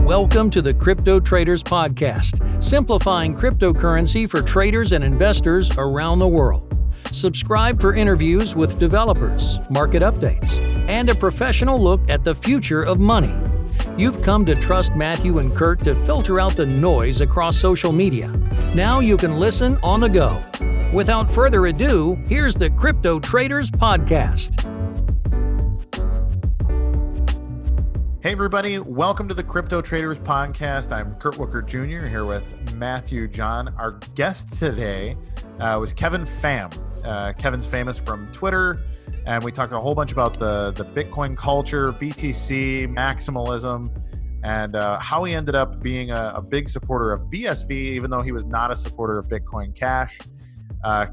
Welcome to the Crypto Traders Podcast, simplifying cryptocurrency for traders and investors around the world. Subscribe for interviews with developers, market updates, and a professional look at the future of money. You've come to trust Matthew and Kurt to filter out the noise across social media. Now you can listen on the go. Without further ado, here's the Crypto Traders Podcast. Hey everybody, welcome to the Crypto Traders Podcast. I'm Kurt Wooker Jr. here with Matthew John. Our guest today was Kevin Pham. Kevin's famous from Twitter, and we talked a whole bunch about the Bitcoin culture, BTC Maximalism, and how he ended up being a big supporter of BSV, even though he was not a supporter of Bitcoin Cash.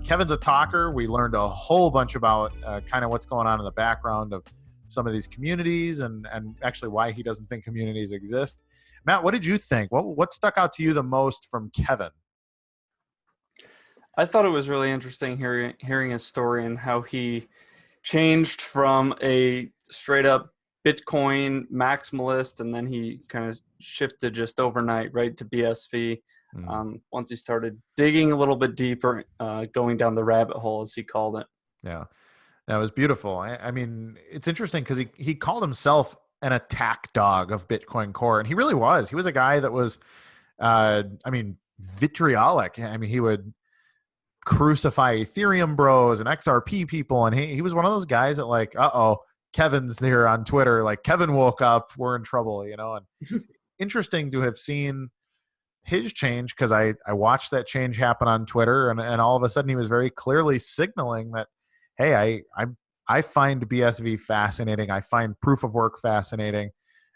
Kevin's a talker. We learned a whole bunch about kind of what's going on in the background of some of these communities and actually why he doesn't think communities exist. Matt, what did you think? What stuck out to you the most from Kevin? I thought it was really interesting hearing his story and how he changed from a straight up Bitcoin maximalist, and then he kind of shifted just overnight right to BSV. Once he started digging a little bit deeper, going down the rabbit hole, as he called it. Yeah. That was beautiful. I mean, it's interesting because he called himself an attack dog of Bitcoin Core, and he really was. He was a guy that was, vitriolic. I mean, he would crucify Ethereum bros and XRP people, and he was one of those guys that like, Kevin's there on Twitter. Like, Kevin woke up, we're in trouble, you know? And interesting to have seen his change, because I watched that change happen on Twitter, and all of a sudden he was very clearly signaling that, hey, I find BSV fascinating. I find proof of work fascinating.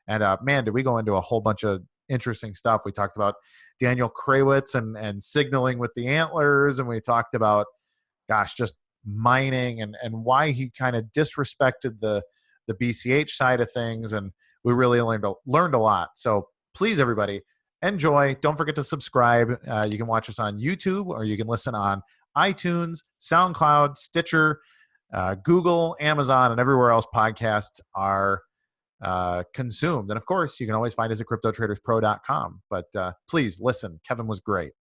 And man, did we go into a whole bunch of interesting stuff. We talked about Daniel Krawisz and signaling with the antlers. And we talked about, just mining and why he kind of disrespected the BCH side of things. And we really learned a lot. So please, everybody, enjoy. Don't forget to subscribe. You can watch us on YouTube, or you can listen on iTunes, SoundCloud, Stitcher, Google, Amazon, and everywhere else podcasts are consumed. And of course, you can always find us at CryptoTradersPro.com. But please listen. Kevin was great.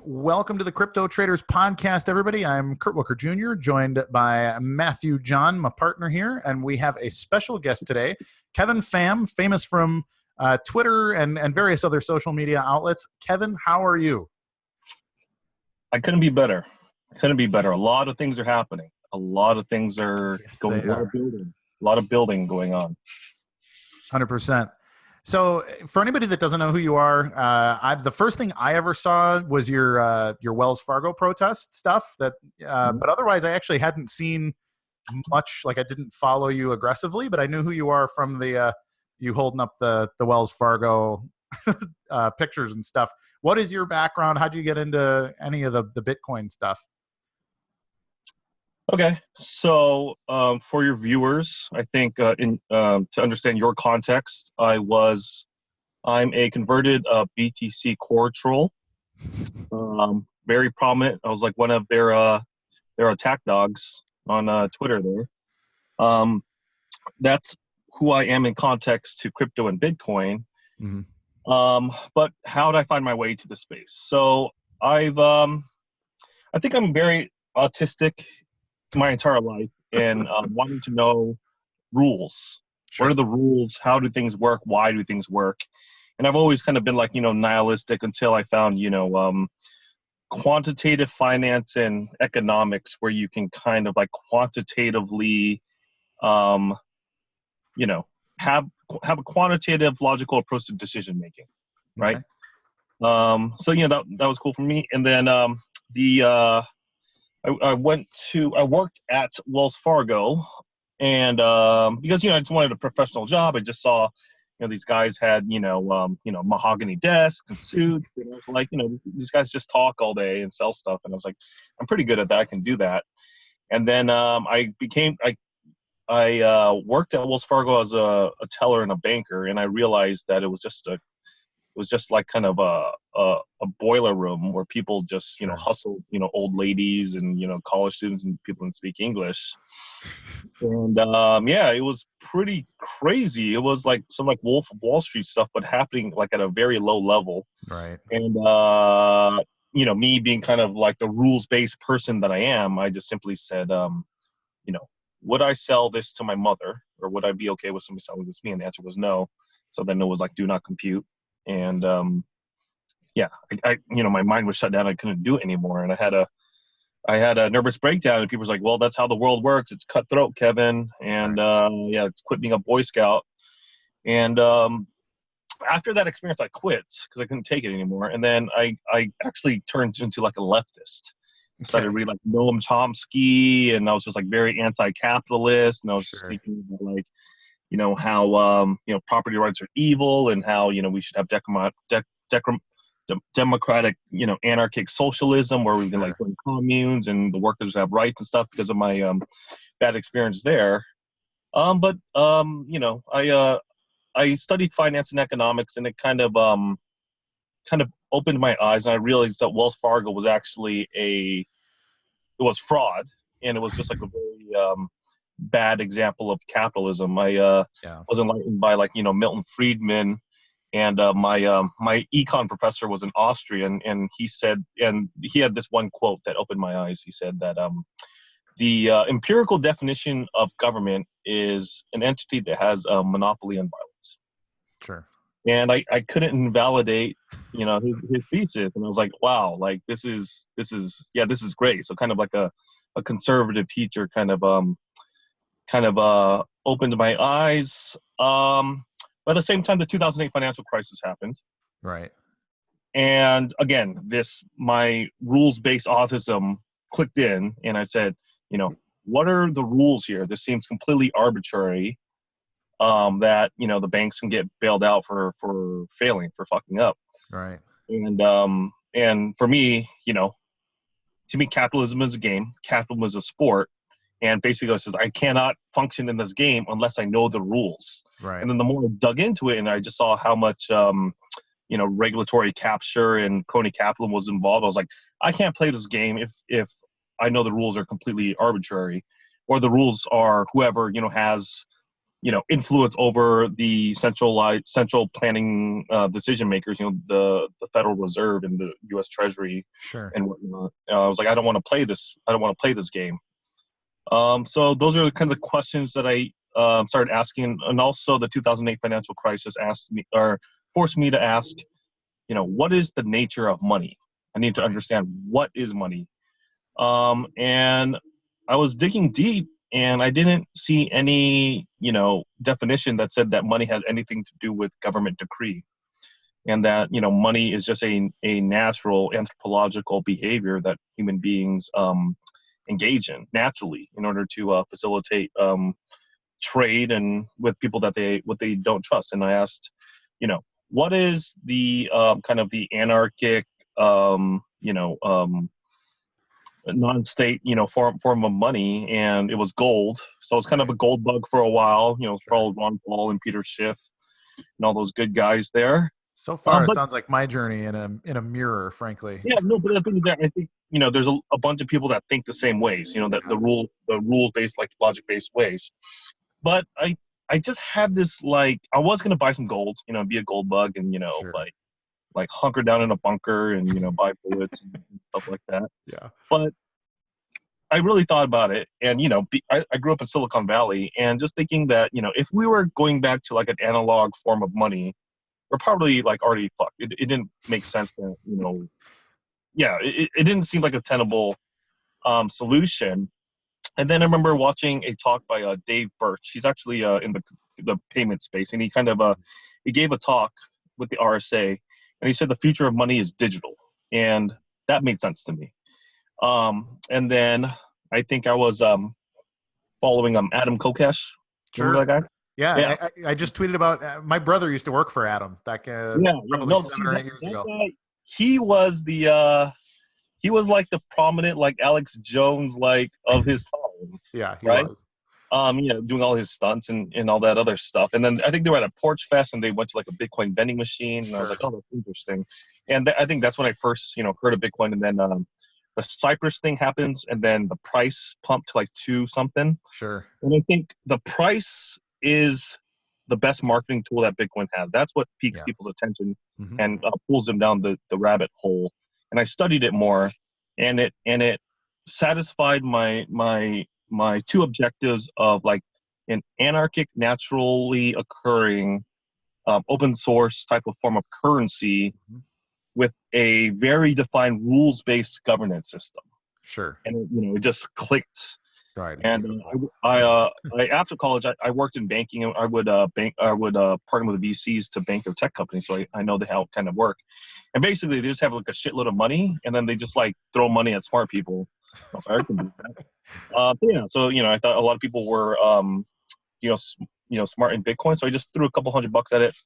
Welcome to the Crypto Traders Podcast, everybody. I'm Kurt Wooker Jr., joined by Matthew John, my partner here, and we have a special guest today, Kevin Pham, famous from Twitter and various other social media outlets. Kevin, how are you? I couldn't be better. A lot of things are happening. A lot of things are going on. A lot of building going on. 100%. So for anybody that doesn't know who you are, the first thing I ever saw was your Wells Fargo protest stuff. But otherwise, I actually hadn't seen much. Like, I didn't follow you aggressively, but I knew who you are from you holding up the Wells Fargo pictures and stuff. What is your background? How did you get into any of the Bitcoin stuff? Okay, so for your viewers, I think to understand your context, I'm a converted BTC core troll, very prominent. I was like one of their attack dogs on Twitter there. That's who I am in context to crypto and Bitcoin. Mm-hmm. But how did I find my way to the space? So I think I'm very autistic my entire life, and wanting to know rules. Sure. What are the rules? How do things work? Why do things work? And I've always kind of been like, nihilistic until I found, quantitative finance and economics, where you can kind of like quantitatively, have a quantitative, logical approach to decision making, right? Okay. So that was cool for me. And then I worked at Wells Fargo, and because I just wanted a professional job. I just saw these guys had mahogany desks and suits, and I was like, these guys just talk all day and sell stuff, and I was like, I'm pretty good at that. I can do that. And then I worked at Wells Fargo as a teller and a banker, and I realized that it was just like kind of a boiler room where people just Sure. hustled old ladies and college students and people that speak English. And yeah, it was pretty crazy. It was like some like Wolf of Wall Street stuff, but happening like at a very low level. Right. And me being kind of like the rules-based person that I am, I just simply said, would I sell this to my mother, or would I be okay with somebody selling this to me? And the answer was no. So then it was like, do not compute. And yeah, I my mind was shut down. I couldn't do it anymore, and I had a nervous breakdown. And people was like, "Well, that's how the world works. It's cutthroat, Kevin." And yeah, quit being a Boy Scout. And after that experience, I quit because I couldn't take it anymore. And then I actually turned into like a leftist. Started reading like Noam Chomsky, and I was just like very anti-capitalist, and I was just thinking about like, how property rights are evil, and how we should have democratic, anarchic socialism where we can like run communes and the workers have rights and stuff because of my bad experience there. But I studied finance and economics, and it kind of opened my eyes, and I realized that Wells Fargo was actually it was fraud, and it was just like a very bad example of capitalism. I was enlightened by like Milton Friedman, and my econ professor was an Austrian, and he said, and he had this one quote that opened my eyes. He said that the empirical definition of government is an entity that has a monopoly on violence. Sure. And I couldn't invalidate, his thesis, and I was like, wow, like this is great. So kind of like a conservative teacher kind of opened my eyes. But at the same time, the 2008 financial crisis happened. Right. And again, my rules-based autism clicked in, and I said, what are the rules here? This seems completely arbitrary. That the banks can get bailed out for failing, for fucking up. Right. And for me, to me, capitalism is a game. Capitalism is a sport. And basically, it says I cannot function in this game unless I know the rules. Right. And then the more I dug into it, and I just saw how much regulatory capture and crony capitalism was involved, I was like, I can't play this game if I know the rules are completely arbitrary, or the rules are whoever has influence over the central planning decision makers, the Federal Reserve and the U.S. Treasury, and whatnot. I was like, I don't want to play this. I don't want to play this game. So those are kind of the questions that I started asking, and also the 2008 financial crisis forced me to ask, what is the nature of money? I need to understand what is money. And I was digging deep, and I didn't see any, definition that said that money had anything to do with government decree, and that, money is just a natural anthropological behavior that human beings engage in naturally in order to facilitate trade and with people that they don't trust. And I asked, what is the kind of the anarchic, non-state, form of money, and it was gold. So it's kind of a gold bug for a while, followed Ron Paul and Peter Schiff and all those good guys there. So far, it sounds like my journey in a mirror, frankly. Yeah, no, but I think there's a bunch of people that think the same ways, that the rules-based, like logic-based ways. But I just had this, like, I was gonna buy some gold, be a gold bug, and like hunker down in a bunker and buy bullets and stuff like that. Yeah. But I really thought about it, and I grew up in Silicon Valley, and just thinking that if we were going back to like an analog form of money, we're probably like already fucked. It didn't make sense to it didn't seem like a tenable solution. And then I remember watching a talk by Dave Birch. He's actually in the payment space, and he kind of he gave a talk with the RSA. And he said the future of money is digital, and that made sense to me. And then I think I was following Adam Kokesh. Remember that guy? Yeah. I just tweeted about my brother used to work for Adam back probably 7 or 8 years ago. He was he was like the prominent like Alex Jones like of his time. Yeah, he right? was. doing all his stunts and all that other stuff. And then I think they were at a Porch Fest and they went to like a Bitcoin vending machine. And I was like, oh, that's interesting. And I think that's when I first, heard of Bitcoin. And then the Cypress thing happens and then the price pumped to like 2 something. Sure. And I think the price is the best marketing tool that Bitcoin has. That's what piques people's attention and pulls them down the rabbit hole. And I studied it more, and it satisfied my 2 objectives of like an anarchic, naturally occurring, open source type of form of currency with a very defined rules-based governance system. Sure. And it just clicked. Right. And I after college, I worked in banking. And I would partner with the VCs to bank their tech companies, so I know how it kind of work. And basically, they just have like a shitload of money, and then they just like throw money at smart people. I was like, I can do that. So I thought a lot of people were smart in Bitcoin, so I just threw a couple $100 at it.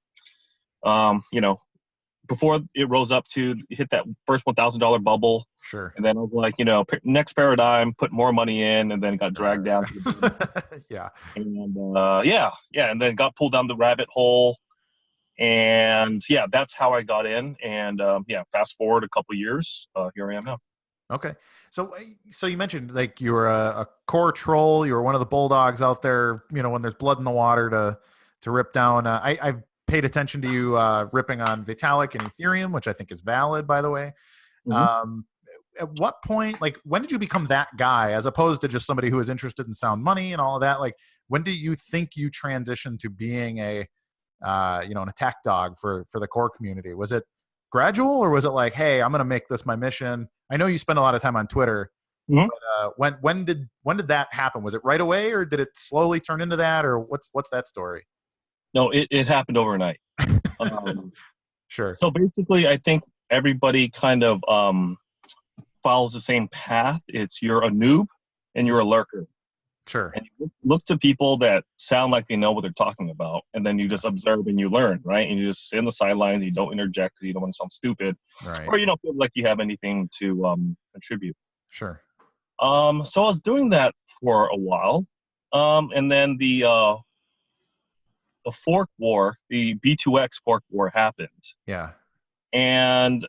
Before it rose up to hit that first $1,000 bubble. Sure. And then I was like, next paradigm, put more money in, and then it got dragged down. Yeah. And and then got pulled down the rabbit hole. And that's how I got in. And fast forward a couple years, here I am now. Okay. So you mentioned like you were a core troll. You were one of the bulldogs out there, when there's blood in the water to rip down. I've paid attention to you ripping on Vitalik and Ethereum, which I think is valid, by the way. At what point, like, when did you become that guy as opposed to just somebody who is interested in sound money and all of that? Like, when do you think you transitioned to being an attack dog for the core community? Was it gradual, or was it like, hey, I'm going to make this my mission? I know you spend a lot of time on Twitter. But, when did that happen? Was it right away, or did it slowly turn into that, or what's that story? No, it happened overnight. Sure. So basically, I think everybody kind of follows the same path. It's you're a noob and you're a lurker. Sure. And you look to people that sound like they know what they're talking about, and then you just observe and you learn, right? And you just sit in the sidelines. You don't interject because you don't want to sound stupid, right? Or you don't feel like you have anything to contribute. Sure. So I was doing that for a while, and then the fork war, the B2X fork war happened. Yeah. And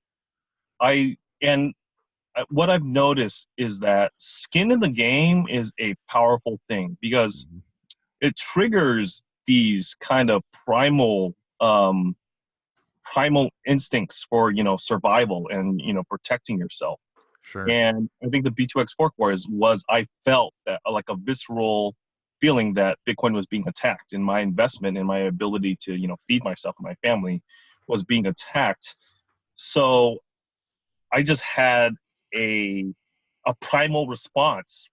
what I've noticed is that skin in the game is a powerful thing because it triggers these kind of primal instincts for, survival and, protecting yourself. Sure. And I think the B2X fork war I felt that like a visceral feeling that Bitcoin was being attacked, and my investment and my ability to, feed myself and my family was being attacked. So I just had a primal response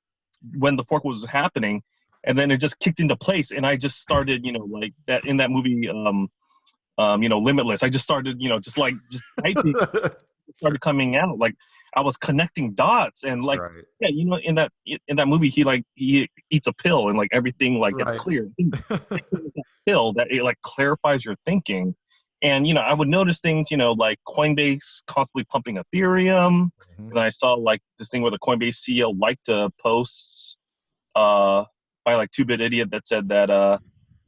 when the fork was happening, and then it just kicked into place, and I just started, like that in that movie, Limitless. I just started, just typing, started coming out. Like I was connecting dots, and like, right. In that movie, he eats a pill, and like everything like gets clear. Pill that it like clarifies your thinking. And, I would notice things, like Coinbase constantly pumping Ethereum. And I saw like this thing where the Coinbase CEO liked to post by like 2-Bit Idiot that said that,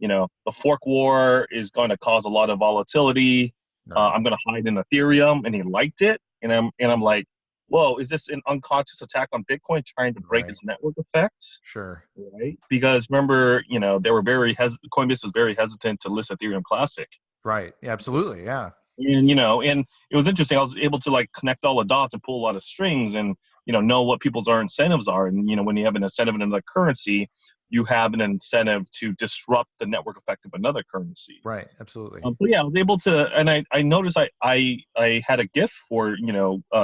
the fork war is going to cause a lot of volatility. I'm going to hide in Ethereum, and he liked it. And I'm like, whoa, is this an unconscious attack on Bitcoin trying to break its network effect? Sure. Right. Because remember, they were Coinbase was very hesitant to list Ethereum Classic. Right. Yeah, absolutely. Yeah. And, and it was interesting. I was able to like connect all the dots and pull a lot of strings and, know what people's incentives are. And, when you have an incentive in another currency, you have an incentive to disrupt the network effect of another currency. Right. Absolutely. But yeah, I was able to, and I noticed I had a gift for,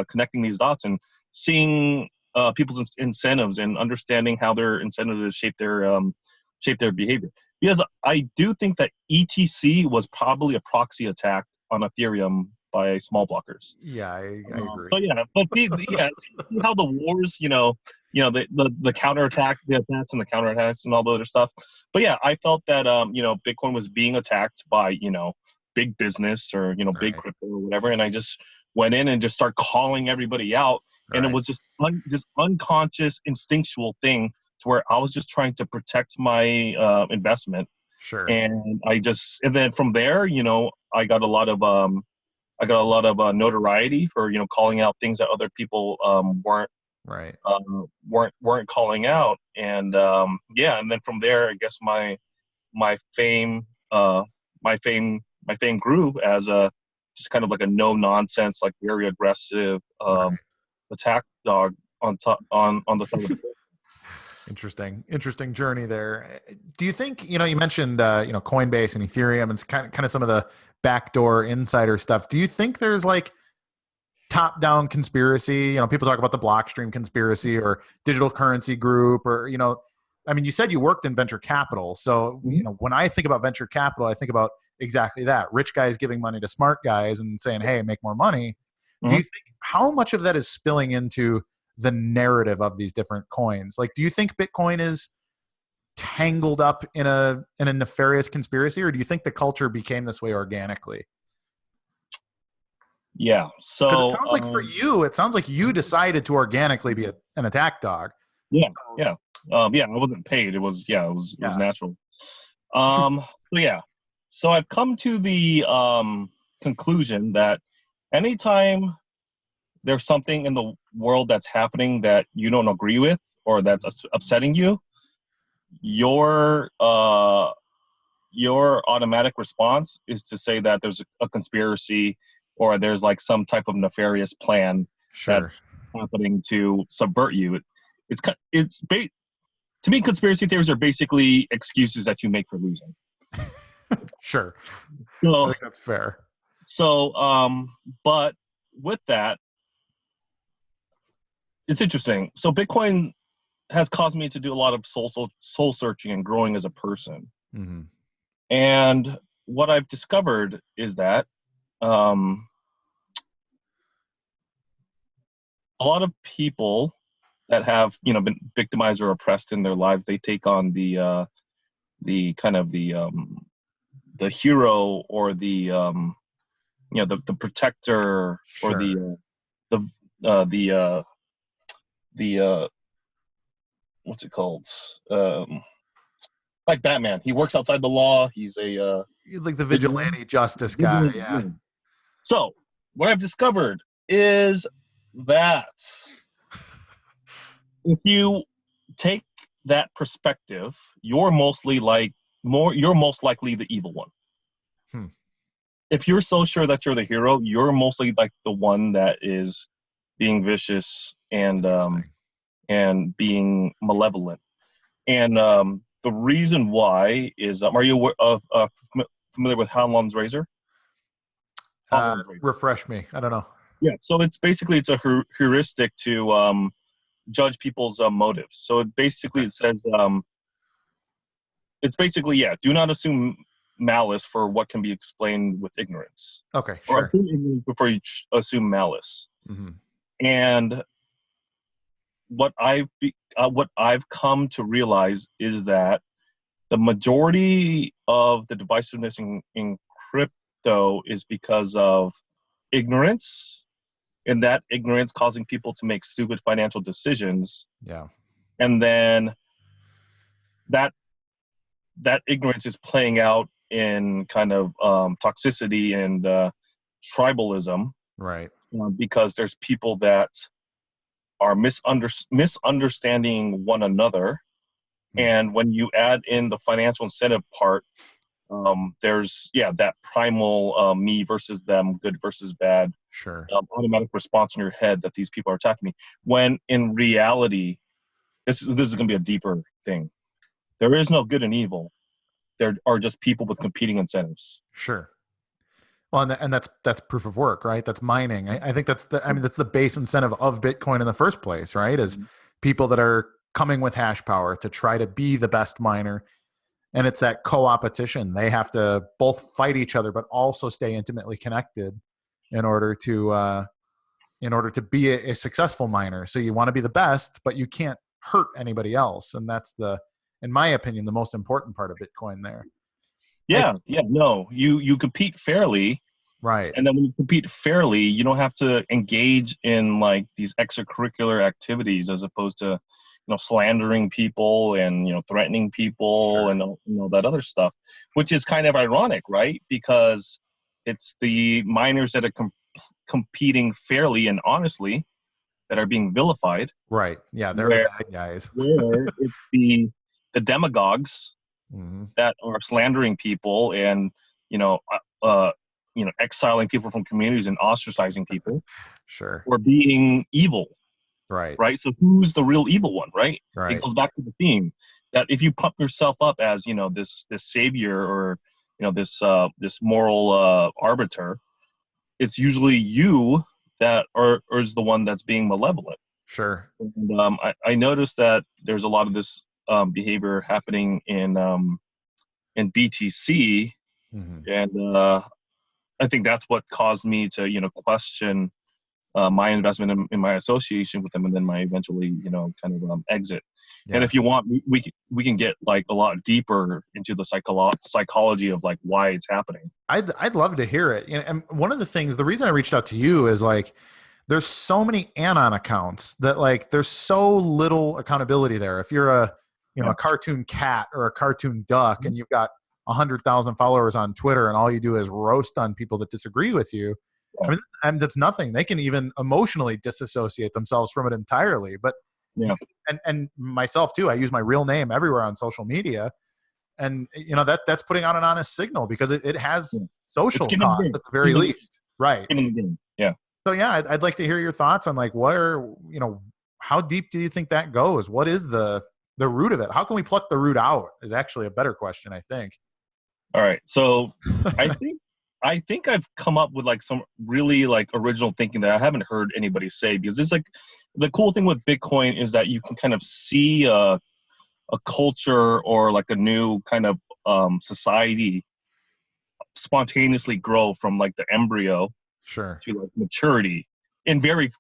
connecting these dots and seeing people's incentives and understanding how their incentives shape their behavior. Because I do think that ETC was probably a proxy attack on Ethereum by small blockers. Yeah, I agree. So yeah, but see how the wars, the counterattack, the attacks and the counterattacks and all the other stuff. But yeah, I felt that Bitcoin was being attacked by big business or big crypto or whatever, and I just went in and just started calling everybody out, and it was just this unconscious, instinctual thing to where I was just trying to protect my investment. Sure. And then from there, I got a lot of notoriety for calling out things that other people weren't Right. weren't calling out, and and then from there, I guess my fame grew as a just kind of like a no nonsense, like very aggressive Right. attack dog on the top of the Interesting journey there. Do you think, you mentioned, Coinbase and Ethereum and kind of some of the backdoor insider stuff. Do you think there's like top-down conspiracy? People talk about the Blockstream conspiracy or digital currency group, or, you said you worked in venture capital. So, when I think about venture capital, I think about exactly that. Rich guys giving money to smart guys and saying, hey, make more money. Mm-hmm. Do you think how much of that is spilling into the narrative of these different coins? Like, do you think Bitcoin is tangled up in a nefarious conspiracy, or do you think the culture became this way organically? Yeah. So because it sounds like for you, it sounds like you decided to organically be an attack dog. Yeah. Yeah. I wasn't paid. It was natural. So I've come to the conclusion that anytime there's something in the world that's happening that you don't agree with or that's upsetting you, your automatic response is to say that there's a conspiracy or there's like some type of nefarious plan that's happening to subvert you. To me, conspiracy theories are basically excuses that you make for losing. Sure. So, I think that's fair. So, but with that, it's interesting. So Bitcoin has caused me to do a lot of soul searching and growing as a person. Mm-hmm. And what I've discovered is that a lot of people that have been victimized or oppressed in their lives, they take on the kind of the hero or the protector. Sure. Or the what's it called? Like Batman. He works outside the law. He's like the vigilante justice guy. Yeah. So what I've discovered is that if you take that perspective, you're most likely the evil one. If you're so sure that you're the hero, you're mostly like the one that is being vicious and being malevolent. And the reason why is, are you familiar with Hamel's razor? Refresh me. I don't know. Yeah, so it's a heuristic to judge people's motives. So it says, do not assume malice for what can be explained with ignorance. Okay, sure. Or assume ignorance before you assume malice. Mm-hmm. And what I've come to realize is that the majority of the divisiveness in crypto is because of ignorance, and that ignorance causing people to make stupid financial decisions. Yeah. And then that ignorance is playing out in kind of toxicity and tribalism. Right. Because there's people that are misunderstanding one another. Mm-hmm. And when you add in the financial incentive part, there's that primal me versus them, good versus bad. Sure. Automatic response in your head that these people are attacking me. When in reality, this is going to be a deeper thing. There is no good and evil. There are just people with competing incentives. Sure. Well, and that's proof of work, right? That's mining. I think that's the base incentive of Bitcoin in the first place, right? Is people that are coming with hash power to try to be the best miner. And it's that co-opetition. They have to both fight each other, but also stay intimately connected in order to be a successful miner. So you want to be the best, but you can't hurt anybody else. And that's in my opinion, the most important part of Bitcoin there. No, you compete fairly. Right. And then when you compete fairly, you don't have to engage in like these extracurricular activities as opposed to, slandering people and threatening people and that other stuff, which is kind of ironic, right? Because it's the miners that are competing fairly and honestly that are being vilified. Right. Yeah, they're the bad guys. Where it's the demagogues Mm-hmm. that are slandering people and exiling people from communities and ostracizing people, Sure. or being evil. Right. So who's the real evil one, right? Right. It goes back to the theme that if you pump yourself up as, this savior or, this moral arbiter, it's usually you that is the one that's being malevolent. Sure. And I noticed that there's a lot of this behavior happening in BTC, Mm-hmm. and I think that's what caused me to question my investment in my association with them, and then my eventually exit. Yeah. And if you want, we can get like a lot deeper into the psychology of like why it's happening. I'd love to hear it. And one of the things, the reason I reached out to you is like, there's so many Anon accounts that like there's so little accountability there. If you're a cartoon cat or a cartoon duck, Mm-hmm. and you've got 100,000 followers on Twitter, and all you do is roast on people that disagree with you, I mean, and that's nothing. They can even emotionally disassociate themselves from it entirely. But and myself too, I use my real name everywhere on social media, and that's putting out an honest signal, because it has social costs at the very least. Right. Yeah. So yeah, I'd like to hear your thoughts on like how deep do you think that goes? What is the root of it? How can we pluck the root out is actually a better question, I think. All right. So I think I've come up with like some really like original thinking that I haven't heard anybody say, because it's like the cool thing with Bitcoin is that you can kind of see a culture or like a new kind of society spontaneously grow from like the embryo Sure. to like maturity in very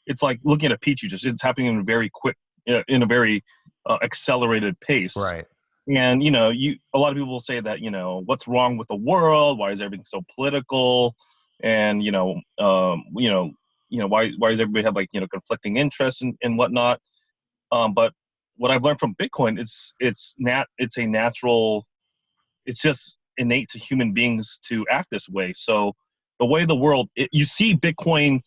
it's like looking at a petri dish. It's happening in a very quick, in a very accelerated pace. Right. And a lot of people will say that what's wrong with the world? Why is everything so political? And why does everybody have like conflicting interests and whatnot? But what I've learned from Bitcoin, it's a natural, it's just innate to human beings to act this way. So the way the world, you see Bitcoin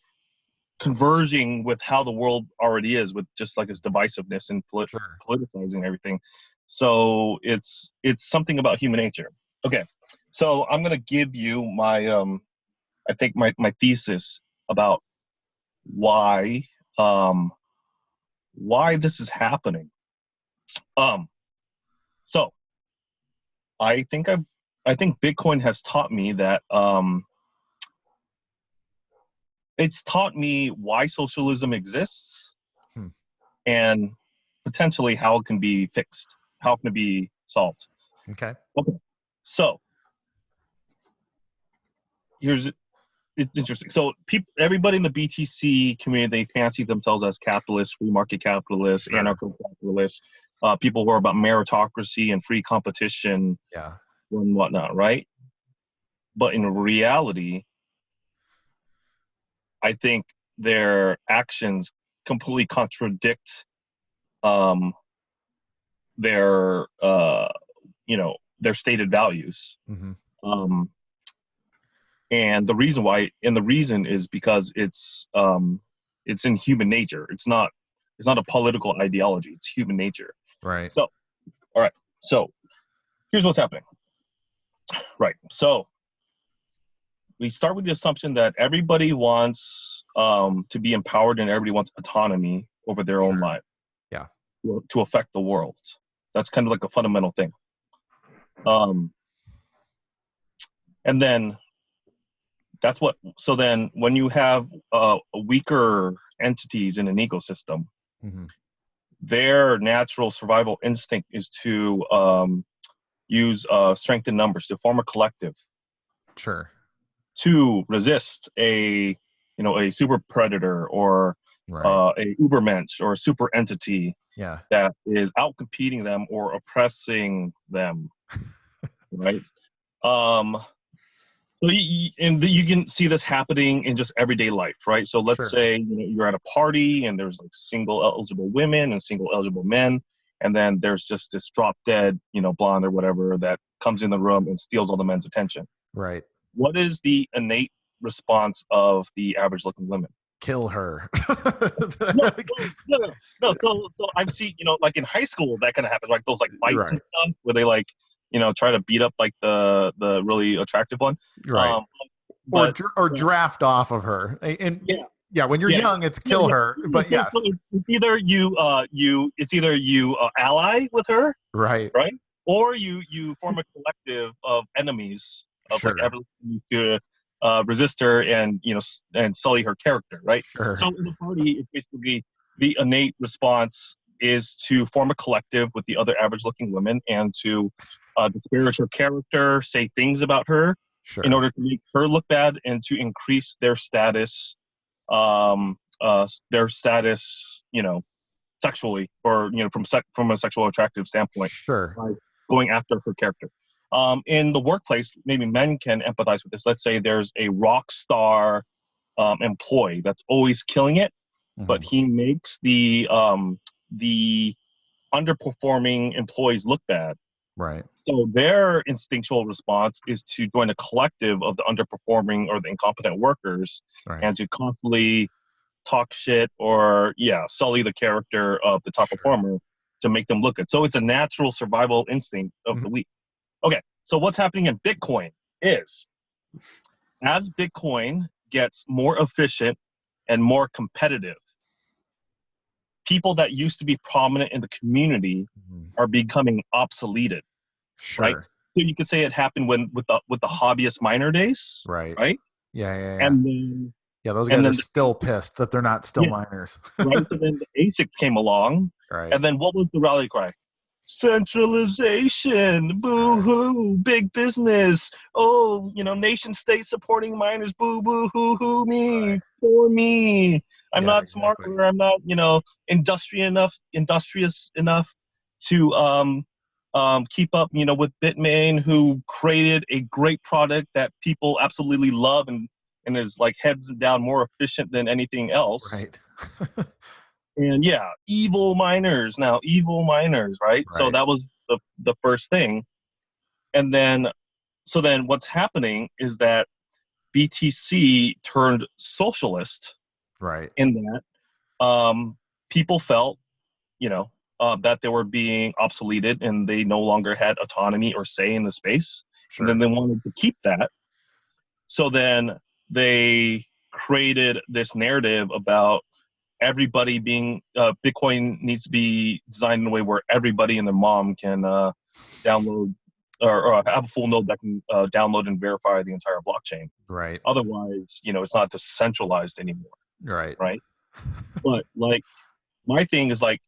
converging with how the world already is, with just like its divisiveness and politicizing everything. So it's something about human nature. Okay, so I'm gonna give you my I think my thesis about why this is happening. So I think Bitcoin has taught me that it's taught me why socialism exists and potentially how it can be fixed, how it can be solved. Okay. So it's interesting. So everybody in the BTC community, they fancy themselves as capitalists, free market capitalists, anarcho-capitalists, people who are about meritocracy and free competition and whatnot, right? But in reality, I think their actions completely contradict their stated values. Mm-hmm. And the reason is because it's in human nature. It's not a political ideology. It's human nature. Right. So, all right. So here's what's happening. Right. So we start with the assumption that everybody wants to be empowered and everybody wants autonomy over their own life. Yeah. To affect the world. That's kind of like a fundamental thing. And then so then when you have weaker entities in an ecosystem, their natural survival instinct is to use strength in numbers, to form a collective. Sure. To resist a super predator or a ubermensch or a super entity that is outcompeting them or oppressing them, right? So you can see this happening in just everyday life, right? So let's say you're at a party and there's like single eligible women and single eligible men, and then there's just this drop dead, blonde or whatever that comes in the room and steals all the men's attention. Right. What is the innate response of the average looking women? Kill her. No. So I've seen, like in high school, that kind of happens, like those like fights and stuff where they like, try to beat up like the really attractive one. Right. Or draft off of her. And when you're young, it's kill her. But yes, so it's either you ally with her, right, or you form a collective of enemies of like everything to resist her and and sully her character, right? So in the party, it's basically the innate response is to form a collective with the other average-looking women and to disparage her character, say things about her in order to make her look bad and to increase their status, sexually or from a sexual attractive standpoint. By going after her character. In the workplace, maybe men can empathize with this. Let's say there's a rock star employee that's always killing it, but he makes the underperforming employees look bad. Right. So their instinctual response is to join a collective of the underperforming or the incompetent workers and to constantly talk shit or sully the character of the top performer to make them look good. So it's a natural survival instinct of the weak. Okay, so what's happening in Bitcoin is as Bitcoin gets more efficient and more competitive, people that used to be prominent in the community are becoming obsoleted, right? So you could say it happened with the hobbyist miner days, right? Yeah. And then those guys are still pissed that they're not still miners. Right. So then the ASIC came along, and then what was the rally cry? Centralization, boo-hoo, big business. Oh, nation state supporting miners, boo-boo-hoo-hoo, me, for me. I'm not smart, or I'm not, industrious enough to keep up, with Bitmain, who created a great product that people absolutely love and is like heads down more efficient than anything else. Right. And evil miners, right? So that was the first thing. And then what's happening is that BTC turned socialist. Right. In that people felt, that they were being obsoleted and they no longer had autonomy or say in the space. And then they wanted to keep that. So then they created this narrative about everybody being Bitcoin needs to be designed in a way where everybody and their mom can download or have a full node that can download and verify the entire blockchain. Right. Otherwise, it's not decentralized anymore. Right. But like my thing is like,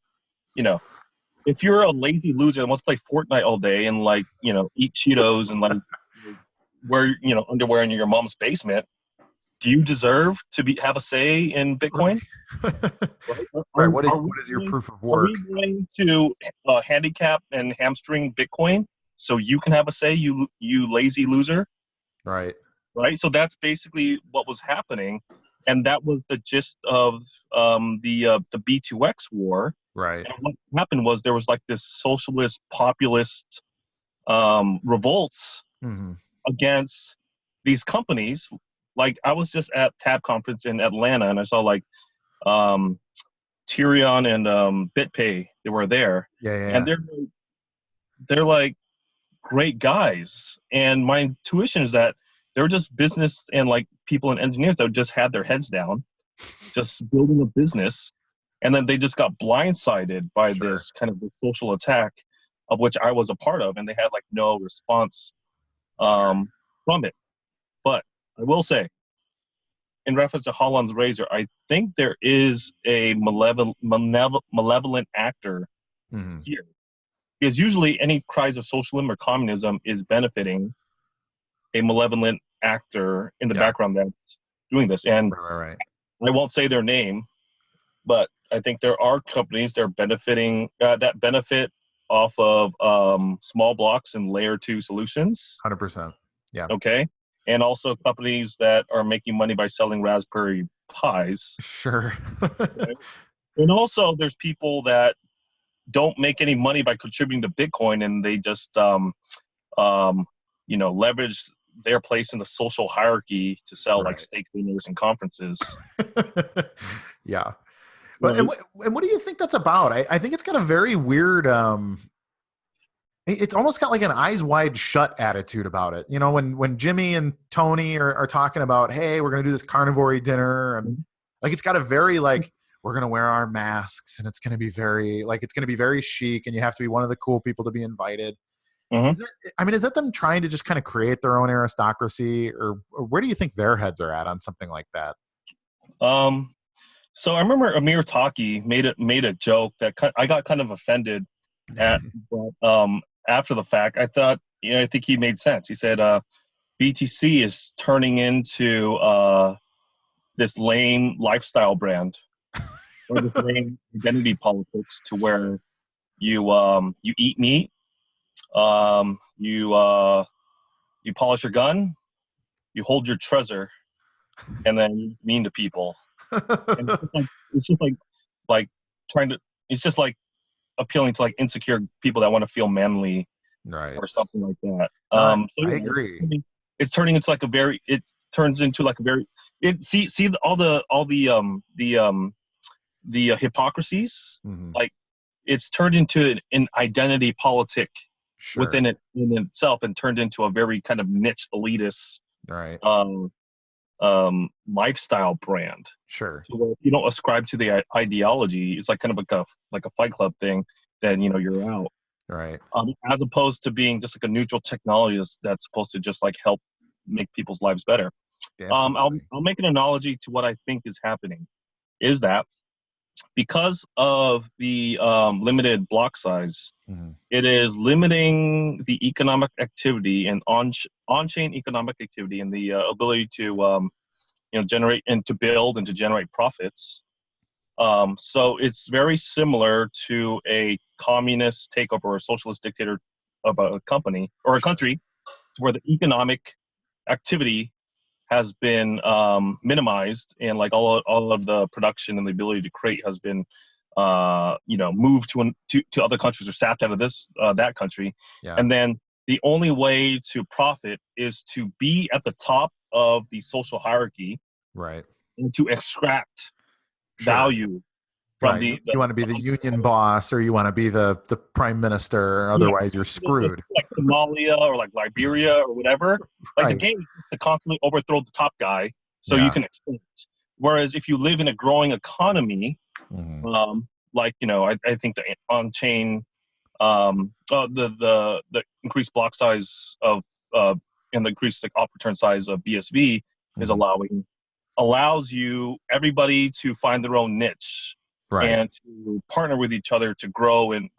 if you're a lazy loser and wants to play Fortnite all day and like, eat Cheetos and like wear, underwear in your mom's basement, do you deserve to have a say in Bitcoin? Right. What is your proof of work? Are we going to handicap and hamstring Bitcoin so you can have a say, you lazy loser? Right. So that's basically what was happening, and that was the gist of the B2X war. Right. And what happened was there was like this socialist populist revolts against these companies. Like I was just at Tab conference in Atlanta and I saw like Tyrion and BitPay, they were there. And they're like great guys. And my intuition is that they're just business and like people and engineers that just had their heads down, just building a business. And then they just got blindsided by this kind of social attack of which I was a part of. And they had like no response from it. But I will say, in reference to Holland's razor, I think there is a malevolent actor here. Because usually any cries of socialism or communism is benefiting a malevolent actor in the background that's doing this. And I won't say their name, but I think there are companies that are benefiting, that benefit off of small blocks and layer 2 solutions. 100%. Yeah. Okay. and also companies that are making money by selling Raspberry Pis. Sure. Right? And also there's people that don't make any money by contributing to Bitcoin, and they just leverage their place in the social hierarchy to sell like steak dinners and conferences. Yeah. But and what do you think that's about? I think it's got a very weird it's almost got like an eyes wide shut attitude about it. You know, when Jimmy and Tony are talking about, hey, we're gonna do this carnivory dinner, and like it's got a very like, we're gonna wear our masks and it's gonna be very chic, and you have to be one of the cool people to be invited. Is that them trying to just kind of create their own aristocracy, or where do you think their heads are at on something like that? So I remember Amir Taki made a joke that I got kind of offended at, but after the fact, I thought, I think he made sense. He said, BTC is turning into this lame lifestyle brand, or this lame identity politics, to where you eat meat, you polish your gun, you hold your treasure, and then you're mean to people. And it's just appealing to like insecure people that want to feel manly, right, or something like that. I agree. It turns into like a very the hypocrisies. Like, it's turned into an identity politic within it in itself, and turned into a very kind of niche elitist lifestyle brand. Sure. So if you don't ascribe to the ideology, it's like kind of like a Fight Club thing, then you're out. Right. As opposed to being just like a neutral technology that's supposed to just like help make people's lives better. I'll make an analogy to what I think is happening. Is that because of the limited block size, it is limiting the economic activity and on-chain economic activity, and the ability to generate and to build and to generate profits. So it's very similar to a communist takeover or a socialist dictator of a company or a country, where the economic activity has been minimized, and like all of the production and the ability to create has been moved to other countries or sapped out of that country. And then the only way to profit is to be at the top of the social hierarchy, right, and to extract value from you want to be the union boss, or you want to be the prime minister, otherwise you're screwed. Like Somalia or like Liberia or whatever. Like the game is to constantly overthrow the top guy so you can expand. Whereas if you live in a growing economy, I think the on-chain, the increased block size of and the increased like op return size of BSV is allows everybody to find their own niche. Right. And to partner with each other to grow and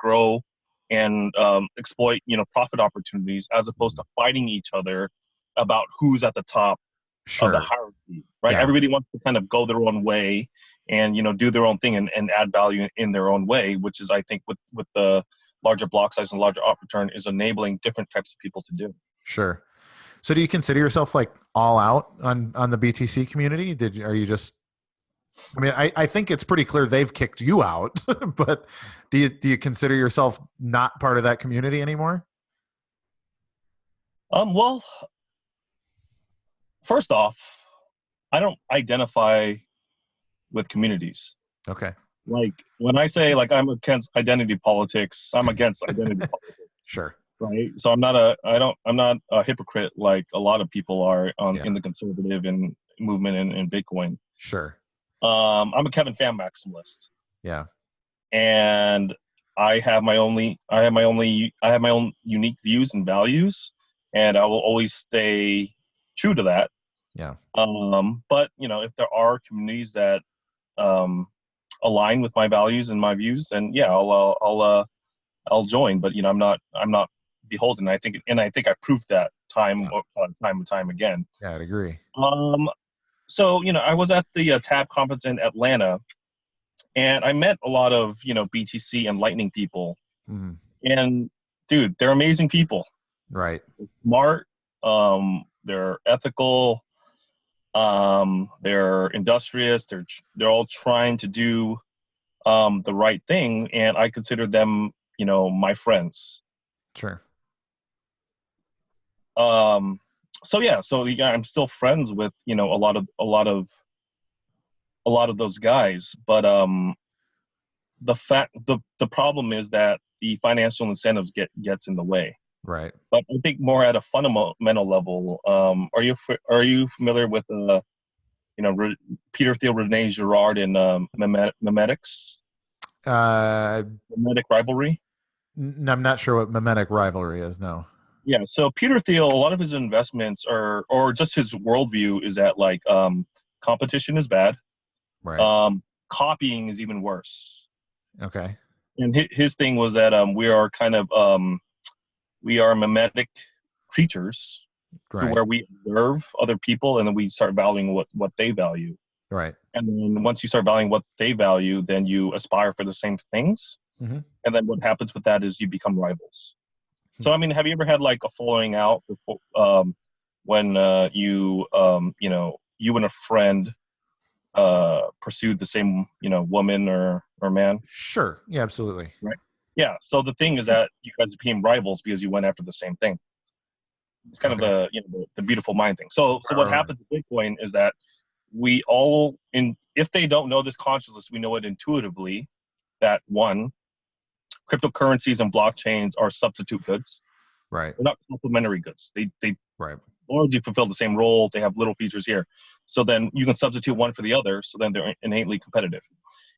exploit profit opportunities, as opposed to fighting each other about who's at the top of the hierarchy. Right. Everybody wants to kind of go their own way and do their own thing and add value in their own way, which is, I think, with the larger block size and larger op return, is enabling different types of people to do. Sure. So do you consider yourself like all out on the BTC community? Are you just, I mean, I think it's pretty clear they've kicked you out, but do you consider yourself not part of that community anymore? Well, first off, I don't identify with communities. Okay. Like when I say like I'm against identity politics, I'm against identity politics. Sure. Right. So I'm not a hypocrite like a lot of people are in the conservative and movement in Bitcoin. Sure. I'm a Pham maximalist. Yeah. And I have my own unique views and values, and I will always stay true to that. Yeah. But if there are communities that align with my values and my views, then I'll join. But I'm not beholden. I think I proved that time and time again. Yeah, I'd agree. So, I was at the TAB conference in Atlanta, and I met a lot of, BTC and Lightning people. And dude, they're amazing people. Right. They're smart. they're ethical, they're industrious, they're all trying to do the right thing, and I consider them, my friends. Sure. So yeah, I'm still friends with a lot of those guys, but the problem is that the financial incentives gets in the way. Right. But I think more at a fundamental level, are you familiar with Peter Thiel, Rene Girard, and Mimetics? Mimetic rivalry. I'm not sure what mimetic rivalry is. No. Yeah. So Peter Thiel, a lot of his investments or just his worldview is that like competition is bad. Right. Copying is even worse. Okay. And his thing was that we are mimetic creatures, to Right. where we observe other people and then we start valuing what they value. Right. And then once you start valuing what they value, then you aspire for the same things. Mm-hmm. And then what happens with that is you become rivals. So, I mean, have you ever had like a falling out before, when you and a friend pursued the same, woman or man? Sure. Yeah, absolutely. Right. Yeah. So the thing is that you guys became rivals because you went after the same thing. It's kind Okay. of the beautiful mind thing. So what Right. happens with Bitcoin is that we all, if they don't know this consciously, we know it intuitively that one, cryptocurrencies and blockchains are substitute goods. Right. They're not complementary goods. They Right. largely fulfill the same role. They have little features here. So then you can substitute one for the other. So then they're innately competitive.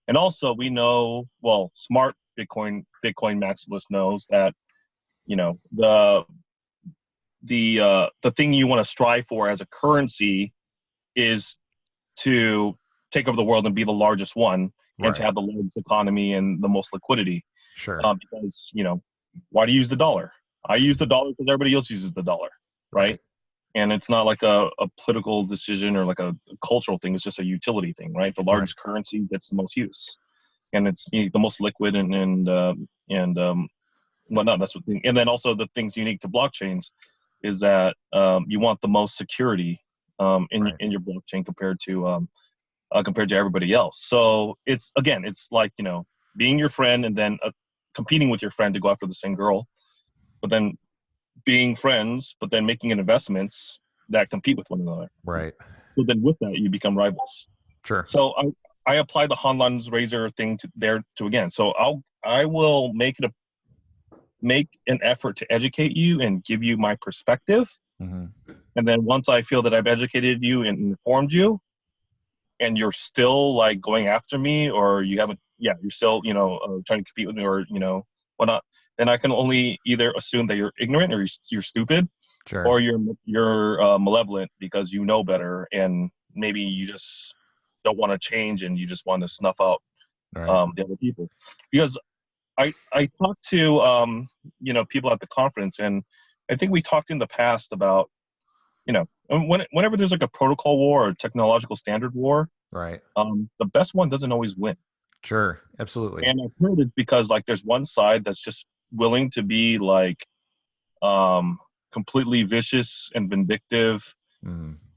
And also we know, well, smart Bitcoin maximalist knows that, the thing you want to strive for as a currency is to take over the world and be the largest one, and to Right. have the largest economy and the most liquidity. Sure. Because, why do you use the dollar? I use the dollar because everybody else uses the dollar, right? And it's not like a political decision or like a cultural thing. It's just a utility thing, right? The largest currency gets the most use, and it's the most liquid and whatnot. That's what. And then also the things unique to blockchains is that you want the most security in your blockchain compared to everybody else. So it's like being your friend and then competing with your friend to go after the same girl, but then being friends, but then making investments that compete with one another. Right. So then with that, you become rivals. Sure. So I apply the Hanlan's razor thing to again. So I will make an effort to educate you and give you my perspective. Mm-hmm. And then once I feel that I've educated you and informed you, and you're still like going after me, or you're still, trying to compete with me, or, whatnot, then I can only either assume that you're ignorant or you're stupid, Sure. or you're malevolent because you know better, and maybe you just don't want to change and you just want to snuff out the other people. Because I talked to people at the conference, and I think we talked in the past about whenever there's like a protocol war or technological standard war, Right. the best one doesn't always win. Sure. Absolutely. And I've heard it because like there's one side that's just willing to be like completely vicious and vindictive,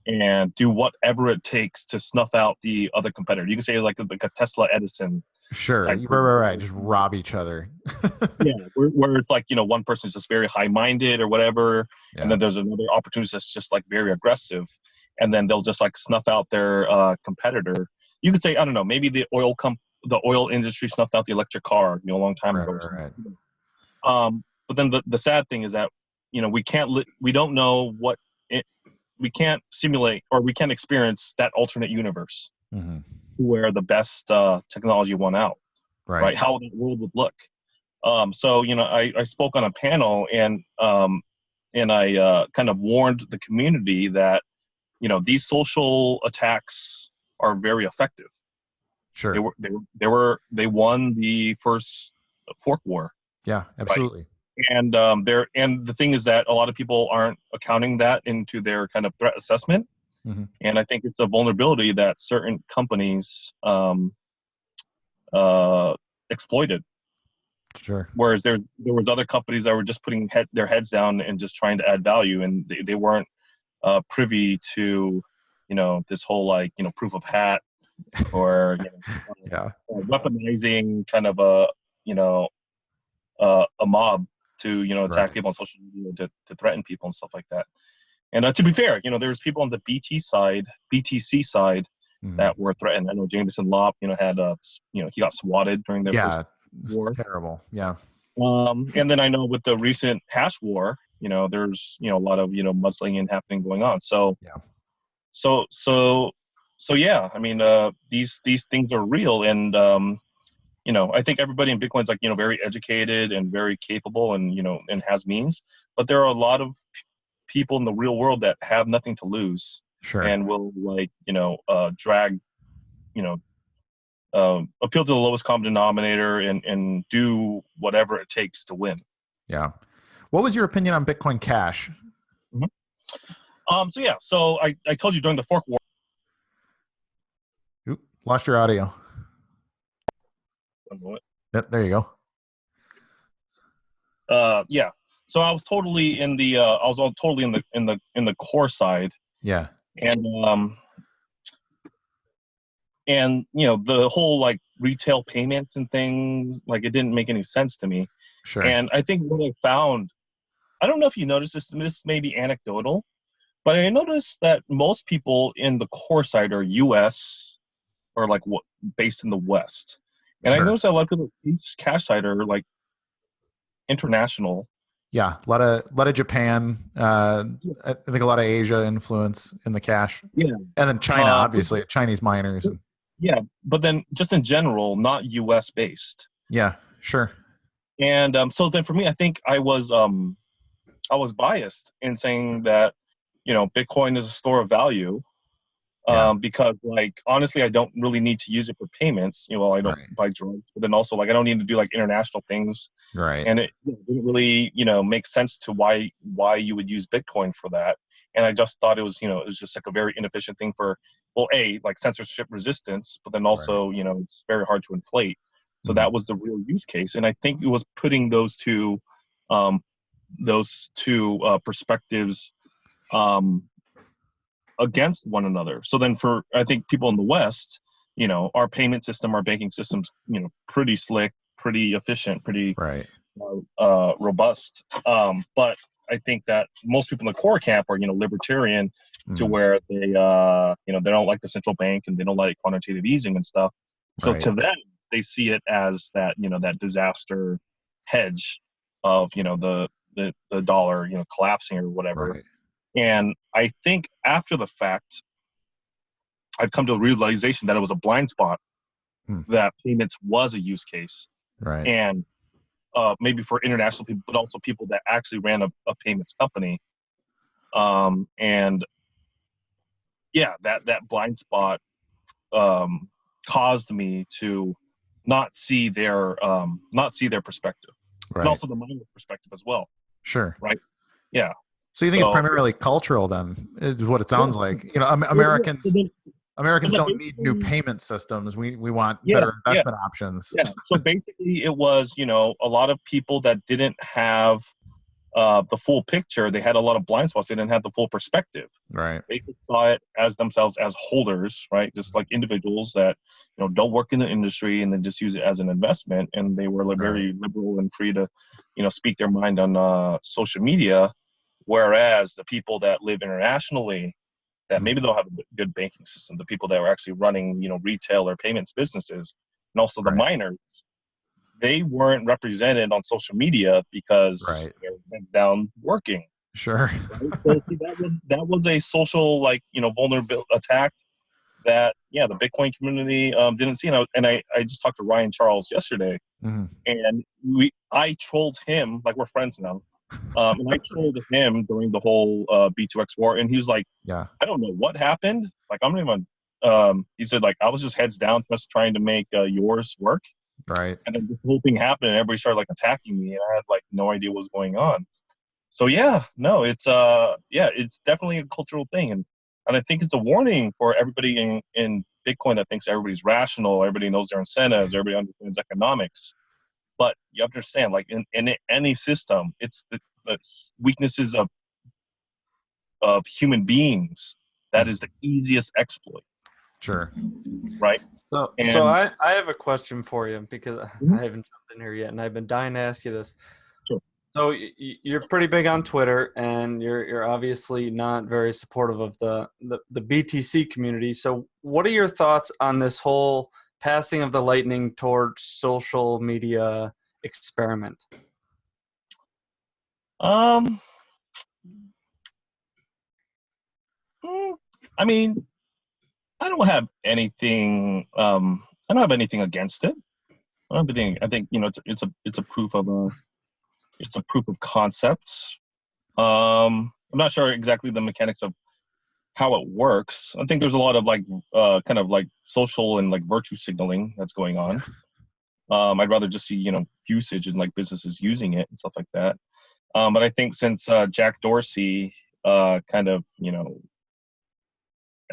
and do whatever it takes to snuff out the other competitor. You can say like a Tesla Edison. Sure. Right. Just rob each other. Yeah, where it's like one person's just very high-minded or whatever, and then there's another opportunist that's just like very aggressive, and then they'll just like snuff out their competitor. You could say, I don't know, maybe the oil industry snuffed out the electric car a long time ago. Right. But then the sad thing is that we don't know we can't simulate or we can't experience that alternate universe where the best technology won out. Right? How that world would look. So I spoke on a panel, and I kind of warned the community that these social attacks are very effective. Sure. They won the first fork war. Yeah, absolutely. Right? And the thing is that a lot of people aren't accounting that into their kind of threat assessment. And I think it's a vulnerability that certain companies exploited. Sure. Whereas there was other companies that were just putting their heads down and just trying to add value, and they weren't privy to, this whole like, proof of hat or weaponizing kind of a mob to attack people on social media to threaten people and stuff like that. And to be fair, there's people on the BTC side that were threatened. I know Jameson Lopp, had he got swatted during the first war. Terrible. Yeah. And then I know with the recent hash war, there's a lot of mudslinging happening going on. So yeah, I mean, these things are real, and I think everybody in Bitcoin is like very educated and very capable, and and has means. But there are a lot of people in the real world that have nothing to lose, and will like drag, appeal to the lowest common denominator and do whatever it takes to win. Yeah. What was your opinion on Bitcoin Cash? So I told you during the fork war. Oop, lost your audio. Yep, there you go. So I was totally in the in the core side. Yeah. And the whole like retail payments and things, like it didn't make any sense to me. Sure. And I think what I found, I don't know if you noticed this may be anecdotal, but I noticed that most people in the core side are US or like based in the West. And I noticed that a lot of people each cash side are like international. Yeah, a lot of Japan. I think a lot of Asia influence in the cash. Yeah, and then China, obviously, Chinese miners. Yeah, but then just in general, not U.S. based. Yeah, sure. And so then for me, I think I was biased in saying that Bitcoin is a store of value. Because like honestly, I don't really need to use it for payments. I don't buy drugs, but then also like I don't need to do like international things. Right. And it didn't really make sense to why you would use Bitcoin for that. And I just thought it was it was just like a very inefficient thing for like censorship resistance, but then also it's very hard to inflate. So that was the real use case, and I think it was putting those two perspectives against one another. So then I think people in the West, our payment system, our banking system's, pretty slick, pretty efficient, pretty robust. But I think that most people in the core camp are, libertarian to where they, they don't like the central bank and they don't like quantitative easing and stuff. So to them, they see it as that, that disaster hedge of, the dollar, collapsing or whatever. Right. And I think after the fact, I've come to a realization that it was a blind spot, that payments was a use case. Right. And maybe for international people, but also people that actually ran a payments company. And yeah, that blind spot caused me to not see their perspective. Right. And also the miner perspective as well. Sure. Right. Yeah. So you think it's primarily cultural then, is what it sounds like. Americans don't need new payment systems. We want better investment options. Yeah. So basically it was, a lot of people that didn't have the full picture. They had a lot of blind spots. They didn't have the full perspective. Right. They saw it as themselves as holders, right? Just like individuals that, don't work in the industry and then just use it as an investment. And they were very liberal and free to, speak their mind on social media. Whereas the people that live internationally, that maybe they'll have a good banking system, the people that are actually running, retail or payments businesses, and also the miners, they weren't represented on social media because they're heads down working. Sure. Right? So see, that was a social vulnerable attack that the Bitcoin community didn't see. And I just talked to Ryan Charles yesterday, and I trolled him, like we're friends now. And I told him during the whole B2X war, and he was like, I don't know what happened. Like, I'm not even, he said, like, I was just heads down just trying to make yours work. Right. And then this whole thing happened, and everybody started, like, attacking me, and I had, like, no idea what was going on. So, it's definitely a cultural thing. And I think it's a warning for everybody in Bitcoin that thinks everybody's rational, everybody knows their incentives, everybody understands economics. But you understand, like in any system, it's the weaknesses of of human beings, that is the easiest exploit, Sure. right? So And I have a question for you because Mhm. I haven't jumped in here yet, and I've been dying to ask you this. Sure. So you're pretty big on Twitter, and you're obviously not very supportive of the BTC community. So what are your thoughts on this whole passing of the lightning towards social media experiment? I mean, I don't have anything. I don't have anything against it. I think it's a proof of concept. I'm not sure exactly the mechanics of how it works. I think there's a lot of kind of like social and like virtue signaling that's going on. I'd rather just see usage and like businesses using it and stuff like that. But I think since Jack Dorsey kind of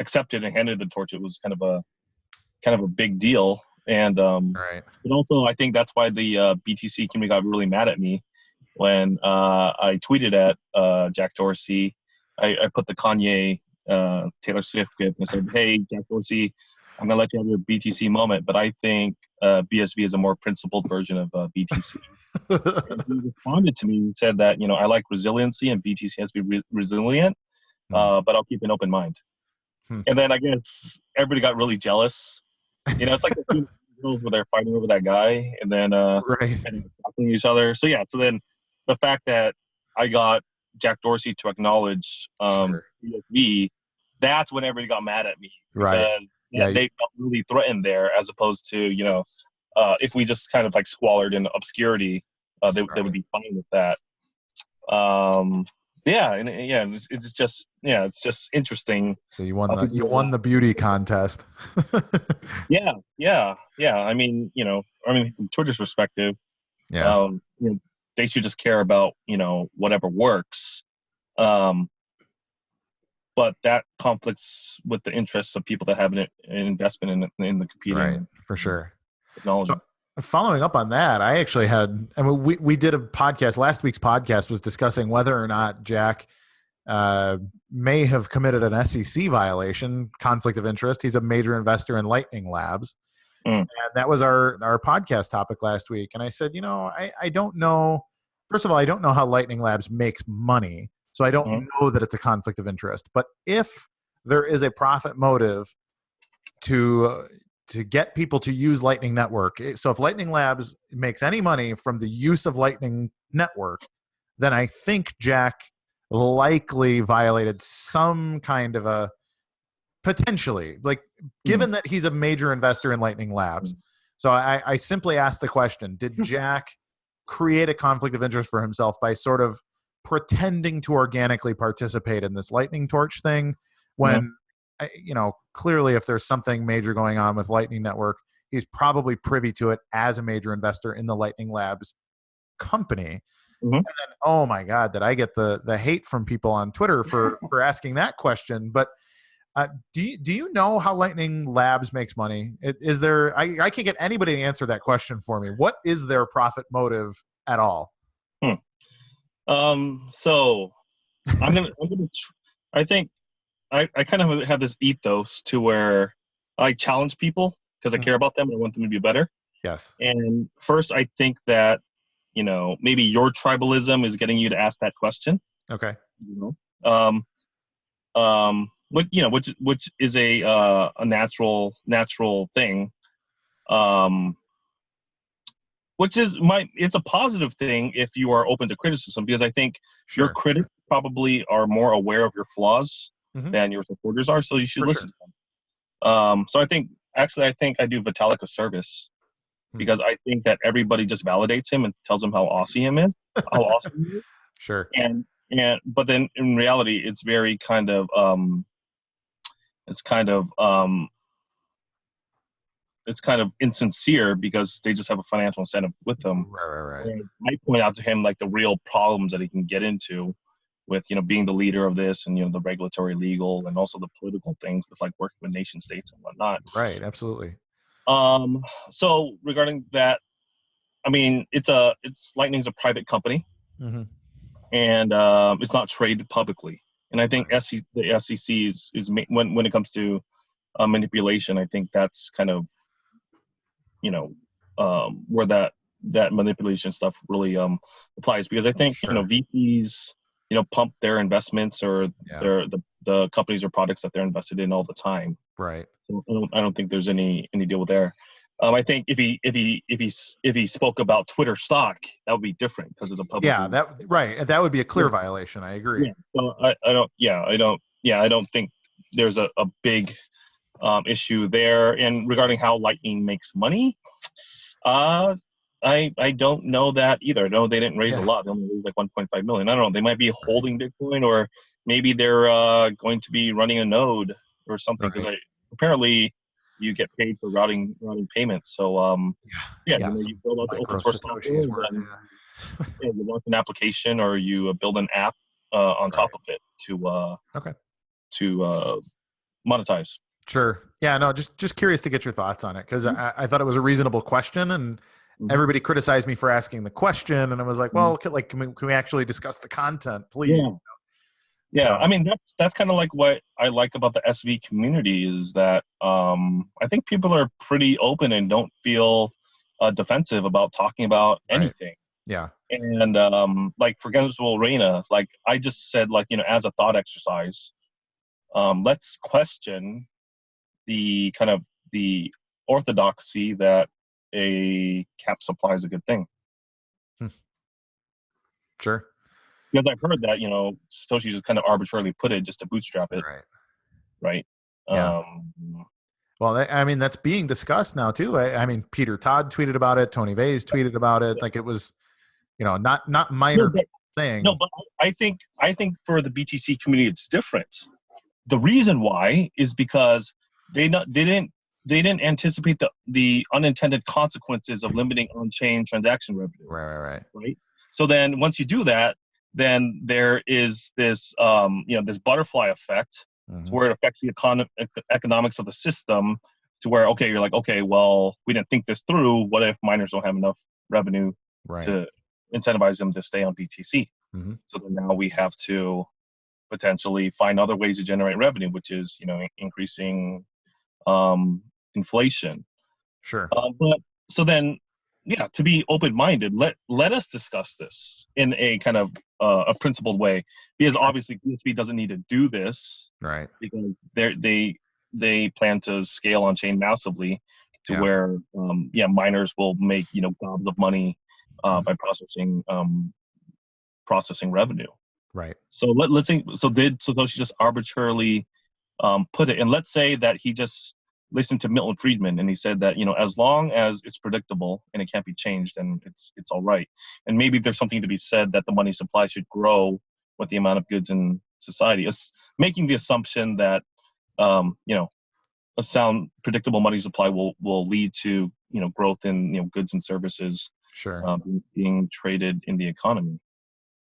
accepted and handed the torch, it was kind of a big deal. And Right. but also I think that's why the BTC community got really mad at me when I tweeted at Jack Dorsey. I put the Kanye Taylor Swift clip and I said, "Hey, Jack Dorsey, I'm gonna let you have your BTC moment, but I think BSV is a more principled version of BTC." And he responded to me and said that I like resiliency and BTC has to be resilient, but I'll keep an open mind. And then I guess everybody got really jealous. It's like the two girls where they're fighting over that guy, and then Right. and talking to each other. So then the fact that I got Jack Dorsey to acknowledge Sure. BSV, that's when everybody got mad at me. Right. Because they felt really threatened there, as opposed to if we just kind of like squalor in obscurity, they would be fine with that. It's just interesting. So you won the beauty contest. Yeah. I mean, from Twitter's perspective, Yeah. they should just care about whatever works. But that conflicts with the interests of people that have an investment in the competing Right. For sure. technology. So, following up on that, we did a podcast. Last week's podcast was discussing whether or not Jack may have committed an SEC violation, conflict of interest. He's a major investor in Lightning Labs. And that was our podcast topic last week. And I said, I don't know. First of all, I don't know how Lightning Labs makes money. So I don't know that it's a conflict of interest. But if there is a profit motive to get people to use Lightning Network, so if Lightning Labs makes any money from the use of Lightning Network, then I think Jack likely violated some kind of a potentially, like, given that he's a major investor in Lightning Labs. So I simply asked the question, did Jack create a conflict of interest for himself by sort of pretending to organically participate in this Lightning Torch thing when, clearly if there's something major going on with Lightning Network, he's probably privy to it as a major investor in the Lightning Labs company. And then, oh my God, did I get the hate from people on Twitter for asking that question. But do you know how Lightning Labs makes money? Is there? I can't get anybody to answer that question for me. What is their profit motive at all? So I think I kind of have this ethos to where I challenge people because I care about them and I want them to be better. Yes. And first, I think that maybe your tribalism is getting you to ask that question. Okay. Which is a natural thing. It's a positive thing if you are open to criticism, because I think your critics probably are more aware of your flaws than your supporters are, so you should listen to them. So I think I do Vitalik a service because I think that everybody just validates him and tells him how awesome he is. Sure. But then in reality, it's very kind of it's kind of insincere because they just have a financial incentive with them. Right. And I point out to him like the real problems that he can get into with being the leader of this and the regulatory, legal, and also the political things with like working with nation states and whatnot. Right. Absolutely. So regarding that, I mean, Lightning's a private company, and it's not traded publicly. And I think the SEC is when it comes to manipulation, I think that's kind of, where that manipulation stuff really applies, because I think VCs pump their investments or the companies or products that they're invested in all the time. Right. So I don't think there's any deal there. I think if he spoke about Twitter stock, that would be different because it's a public. Yeah, that would be a clear violation. I agree. Yeah. So I don't think there's a big issue there. And regarding how Lightning makes money, I don't know that either. No, they didn't raise a lot. They only raised like 1.5 million. I don't know. They might be holding Bitcoin, or maybe they're going to be running a node or something, because apparently you get paid for routing payments. So you build out the open source software, you launch an application, or you build an app on top of it to monetize. Sure. Yeah, no, just curious to get your thoughts on it, because I thought it was a reasonable question, and everybody criticized me for asking the question, and I was like, well, can we actually discuss the content, please? Yeah. So, I mean, that's kind of like what I like about the SV community, is that I think people are pretty open and don't feel defensive about talking about anything. Yeah. And like, for example, Reina, like I just said, like, as a thought exercise, let's question the kind of the orthodoxy that a cap supply is a good thing. Sure. Because I've heard that, Satoshi just kind of arbitrarily put it just to bootstrap it. Right. Yeah. Well, I mean, that's being discussed now too. I mean, Peter Todd tweeted about it. Tony Vase tweeted about it. Like, it was, not minor thing. No, but I think for the BTC community, it's different. The reason why is because they didn't anticipate the unintended consequences of limiting on-chain transaction revenue. Right. So then once you do that, then there is this this butterfly effect, where it affects the economics of the system, to where, okay, you're like, okay, well, we didn't think this through. What if miners don't have enough revenue to incentivize them to stay on BTC? So then now we have to potentially find other ways to generate revenue, which is increasing inflation. Sure. But so then, to be open-minded, let us discuss this in a kind of a principled way, because obviously BSV doesn't need to do this, right? Because they plan to scale on chain massively to where miners will make gobs of money by processing revenue. Right. So let's think. So did Satoshi just arbitrarily put it? And let's say that he just listened to Milton Friedman, and he said that as long as it's predictable and it can't be changed, then it's all right. And maybe there's something to be said that the money supply should grow with the amount of goods in society. It's making the assumption that a sound, predictable money supply will lead to growth in goods and services. Sure. Being traded in the economy.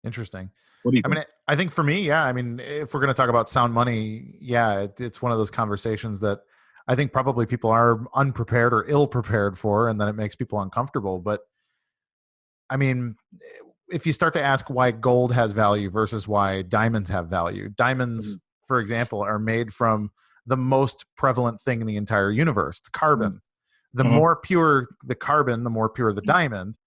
Interesting. What do you think? I mean, I think for me, I mean, if we're going to talk about sound money, it's one of those conversations that I think probably people are unprepared or ill-prepared for, and then it makes people uncomfortable. But I mean, if you start to ask why gold has value versus why diamonds have value, diamonds, for example, are made from the most prevalent thing in the entire universe. It's carbon. The more pure the carbon, the more pure the diamond.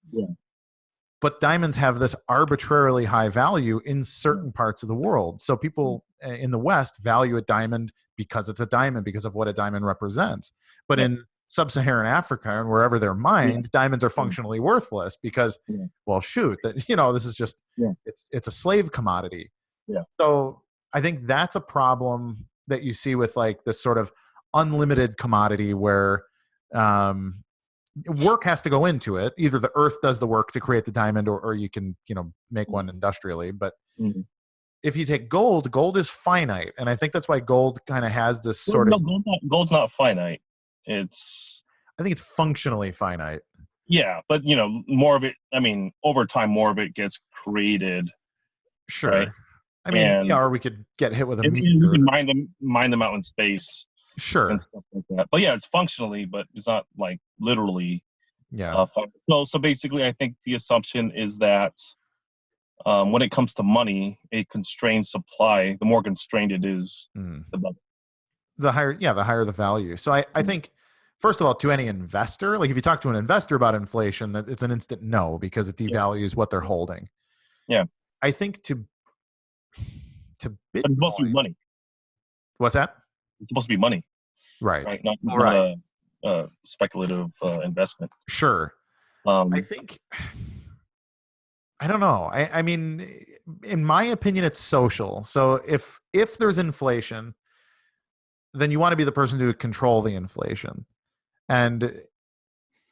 But diamonds have this arbitrarily high value in certain parts of the world. So people in the West value a diamond because it's a diamond, because of what a diamond represents. But in sub-Saharan Africa and wherever they're mined, diamonds are functionally worthless because, well, shoot, this is just, it's a slave commodity. So I think that's a problem that you see with like this sort of unlimited commodity where work has to go into it. Either the earth does the work to create the diamond, or you can, make one industrially. But if you take gold is finite. And I think that's why gold kind of has this sort of... Gold's not finite. I think it's functionally finite. Yeah, but, more of it, I mean, over time, more of it gets created. Sure. Right? I mean, or we could get hit with a meteor. You can mine them out in space. Sure. And stuff like that. But it's functionally, but it's not like literally. Yeah. So basically, I think the assumption is that when it comes to money, a constrained supply, the more constrained it is, the better. The higher the value. So I think, first of all, to any investor, like if you talk to an investor about inflation, it's an instant no, because it devalues what they're holding. Yeah. I think to But it's supposed to be Bitcoin. money. What's that? It's supposed to be money, Right. right? Not Right. a speculative investment. Sure. I think, I don't know. I mean, in my opinion, it's social. So if there's inflation, then you want to be the person to control the inflation. And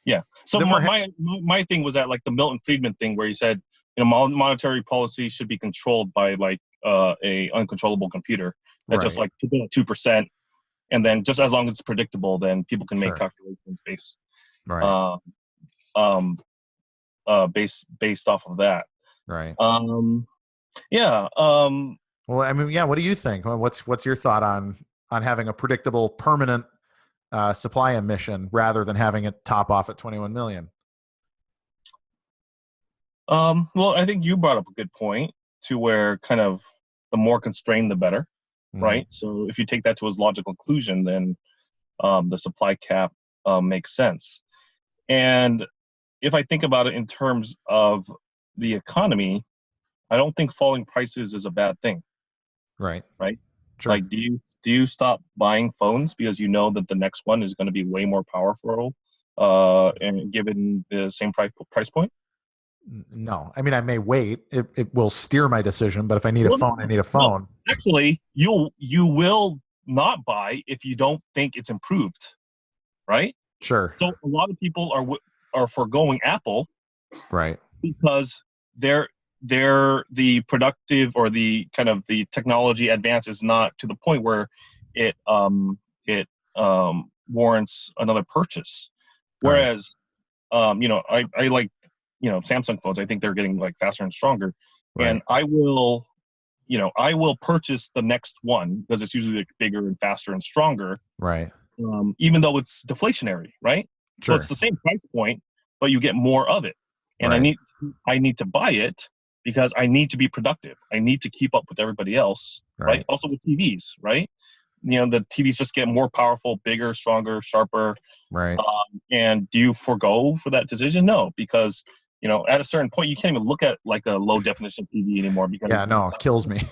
yeah. So my thing was that, like, the Milton Friedman thing, where he said, monetary policy should be controlled by like a uncontrollable computer that just like 2%, and then just as long as it's predictable, then people can make calculations based based off of that. Right. Yeah. Well, I mean, yeah. What do you think? What's your thought on having a predictable, permanent supply emission rather than having it top off at 21 million? Well, I think you brought up a good point, to where kind of the more constrained, the better, right? So if you take that to its logical conclusion, then the supply cap makes sense. And if I think about it in terms of the economy, I don't think falling prices is a bad thing. Right. Sure. Like, do you stop buying phones because you know that the next one is going to be way more powerful, and given the same price point? No. I mean, I may wait. It will steer my decision, but if I need a phone, I need a phone. No, actually, you will not buy if you don't think it's improved, right? Sure. So a lot of people are foregoing Apple, right? Because the productive, or the kind of the technology advance is not to the point where it warrants another purchase. Whereas, I like, Samsung phones. I think they're getting like faster and stronger, and I will purchase the next one because it's usually like bigger and faster and stronger. Right. Even though it's deflationary, right? Sure. So it's the same price point, but you get more of it. And I need to buy it because I need to be productive. I need to keep up with everybody else, right? Also with TVs, right? The TVs just get more powerful, bigger, stronger, sharper. Right. And do you forego for that decision? No, because at a certain point, you can't even look at like a low definition TV anymore, because it kills me. So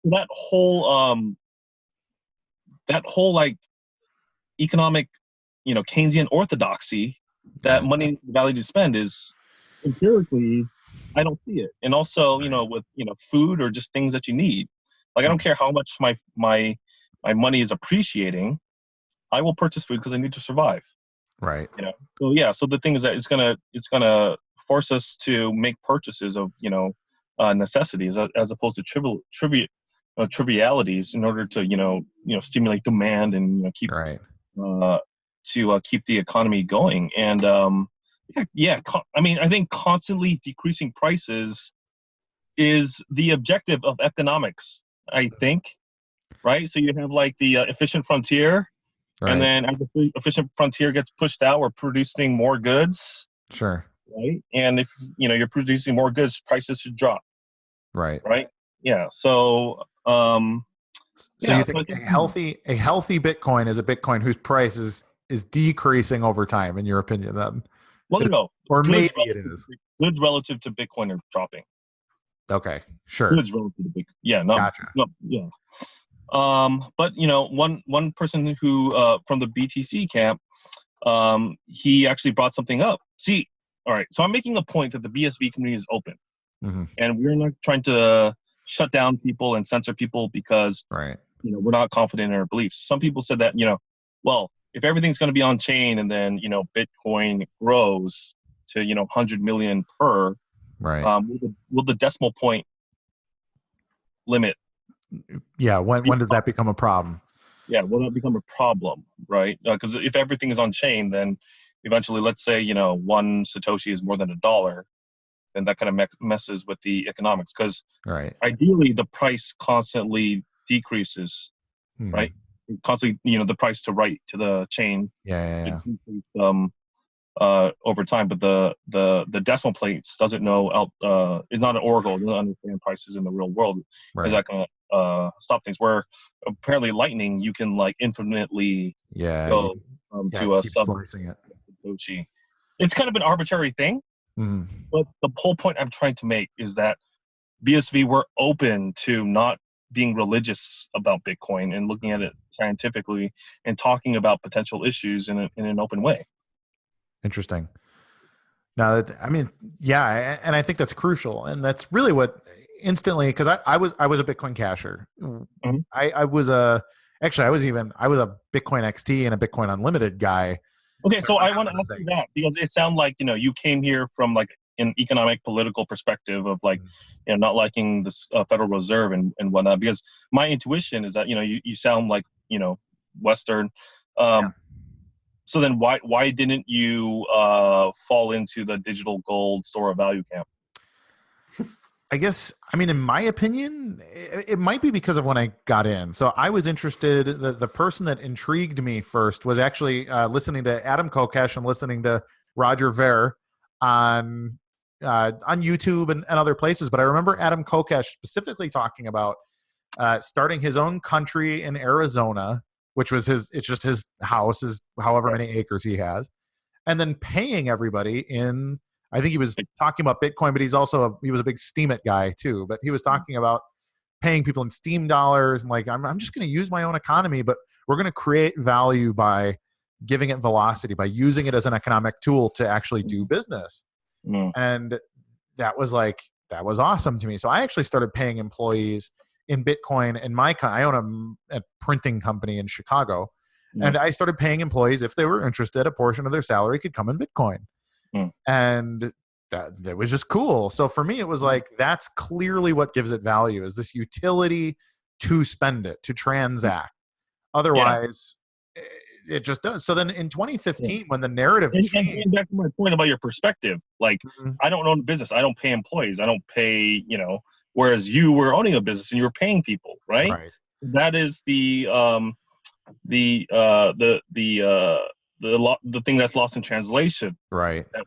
that whole like economic, Keynesian orthodoxy that money value to spend is, empirically, I don't see it. And also, with food or just things that you need, like, I don't care how much my money is appreciating, I will purchase food because I need to survive. Right. So yeah. So the thing is that it's gonna force us to make purchases of necessities, as opposed to trivialities, in order to stimulate demand and keep keep the economy going. And I mean, I think constantly decreasing prices is the objective of economics, I think, right? So you have like the efficient frontier, and then as the efficient frontier gets pushed out, we're producing more goods. Sure. Right. And if you're producing more goods, prices should drop. Right. Yeah. So you think a healthy Bitcoin is a Bitcoin whose price is decreasing over time, in your opinion, then? Well, no. Or maybe it is. Goods relative to Bitcoin are dropping. Okay. Sure. Goods relative to Bitcoin. Yeah. No. Gotcha. No. Yeah. But one person who from the BTC camp, he actually brought something up. See, all right. So I'm making a point that the BSV community is open, and we're not trying to shut down people and censor people because we're not confident in our beliefs. Some people said that well, if everything's going to be on chain and then Bitcoin grows to 100 million per, will the decimal point limit? Yeah. When does that become a problem? Yeah, will that become a problem, right? Because if everything is on chain, then eventually, let's say one Satoshi is more than $1, then that kind of messes with the economics. Because ideally, the price constantly decreases, right? Constantly, the price to write to the chain. Yeah. over time, but the decimal place doesn't know is not an oracle. It doesn't understand prices in the real world. Right. Is that going to stop things? Where apparently lightning, you can like infinitely go to a keep sub slicing it. Satoshi. It's kind of an arbitrary thing, but the whole point I'm trying to make is that BSV, we're open to not being religious about Bitcoin and looking at it scientifically and talking about potential issues in an open way. Interesting. Now, I mean, yeah, and I think that's crucial, and that's really what instantly, because I was a Bitcoin casher. I was a Bitcoin XT and a Bitcoin Unlimited guy. Okay, so I want to ask you that because it sounds like you came here from like an economic political perspective of like not liking the Federal Reserve and whatnot. Because my intuition is that you sound like Western. So then why didn't you fall into the digital gold store of value camp? I guess, I mean, in my opinion, it might be because of when I got in. So I was interested, the person that intrigued me first was actually listening to Adam Kokesh and listening to Roger Ver on YouTube and other places. But I remember Adam Kokesh specifically talking about starting his own country in Arizona, which was it's just his house, is however many acres he has, and then paying everybody in, I think he was talking about Bitcoin, but he was a big Steemit guy too, but he was talking about paying people in Steem dollars and like, I'm just going to use my own economy, but we're going to create value by giving it velocity, by using it as an economic tool to actually do business. And that was awesome to me. So I actually started paying employees in Bitcoin in I own a printing company in Chicago, and I started paying employees, if they were interested, a portion of their salary could come in Bitcoin. And that was just cool. So for me, it was like, that's clearly what gives it value, is this utility to spend it, to transact. Otherwise, it just does. So then in 2015, when the narrative changed. And back to my point about your perspective, like, I don't own a business. I don't pay employees. I don't pay, whereas you were owning a business and you were paying people, right? That is the thing that's lost in translation. Right. That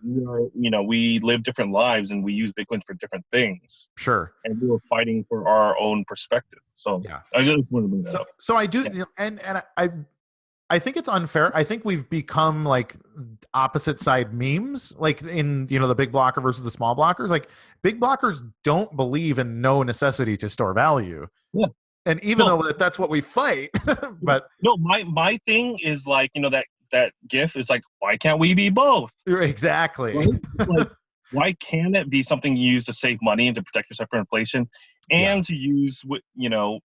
we live different lives and we use Bitcoin for different things. Sure. And we were fighting for our own perspective. So I just wanted to bring that up. So I do, and I think it's unfair. I think we've become like opposite side memes, like in, the big blocker versus the small blockers. Like, big blockers don't believe in no necessity to store value. Yeah. And even though that's what we fight, but no, my thing is like, that GIF is like, why can't we be both? Exactly. Right? Like, why can't it be something you use to save money and to protect yourself from inflation, and to use,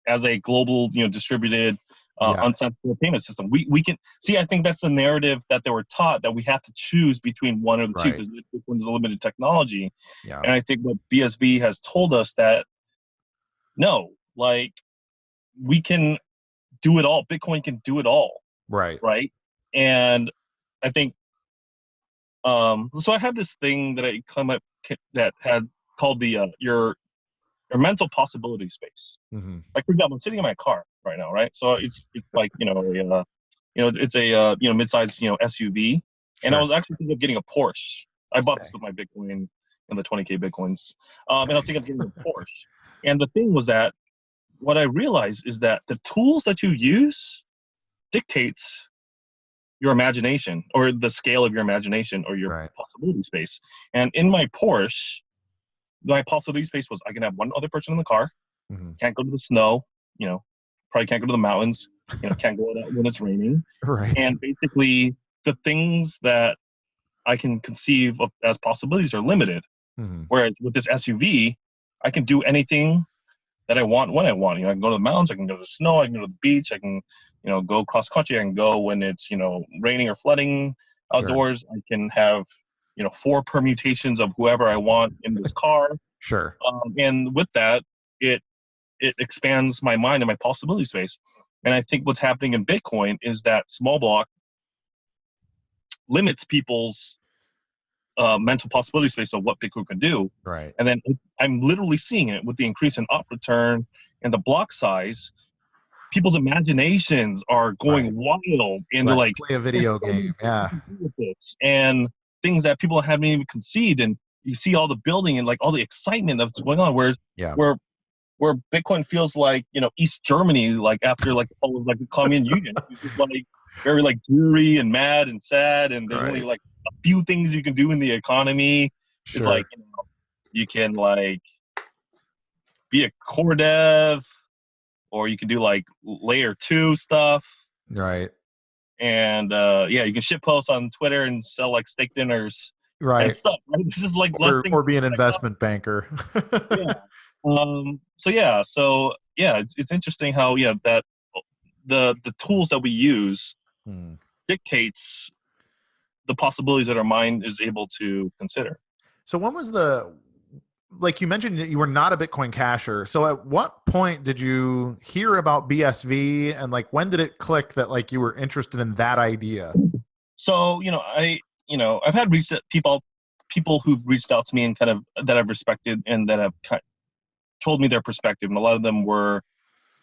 as a global, distributed, uncensored payment system? We can see. I think that's the narrative that they were taught, that we have to choose between one or the two because Bitcoin is a limited technology. And I think what BSV has told us that no, like, we can do it all. Bitcoin can do it all. Right. And I think, so I had this thing that I come up that had called the your mental possibility space. Like, for example, I'm sitting in my car right now, right? So it's like it's a mid-size SUV, and I was actually thinking of getting a Porsche. I bought this with my Bitcoin and the 20K Bitcoins, and I was thinking of getting a Porsche. And the thing was that what I realized is that the tools that you use dictates your imagination, or the scale of your imagination, or your possibility space. And in my Porsche, my possibility space was, I can have one other person in the car, can't go to the snow, probably can't go to the mountains, can't go out when it's raining. And basically, the things that I can conceive of as possibilities are limited. Whereas with this SUV, I can do anything that I want when I want. I can go to the mountains, I can go to the snow, I can go to the beach, I can, go cross country, I can go when it's, raining or flooding outdoors. I can have, 4 permutations of whoever I want in this car. And with that, it expands my mind and my possibility space. And I think what's happening in Bitcoin is that small block limits people's mental possibility space of what Bitcoin can do. And then I'm literally seeing it with the increase in up return and the block size. People's imaginations are going wild, and they're like, play a video game. And things that people haven't even conceived, and you see all the building and like all the excitement that's going on. Where Bitcoin feels like, you know, East Germany, like after like all of like the Communist Union, it's just like very like dreary and mad and sad, and there's only like a few things you can do in the economy. It's like, you know, you can like be a core dev, or you can do like layer 2 stuff. Right. And yeah, you can shit post on Twitter and sell like steak dinners and stuff. Right? This is like less things or be an investment banker. Yeah. So it's interesting how that the tools that we use dictates the possibilities that our mind is able to consider. So when was like you mentioned that you were not a Bitcoin casher. So at what point did you hear about BSV, and like when did it click that like you were interested in that idea? So, I've had people who've reached out to me and kind of that I've respected and that have told me their perspective, and a lot of them were,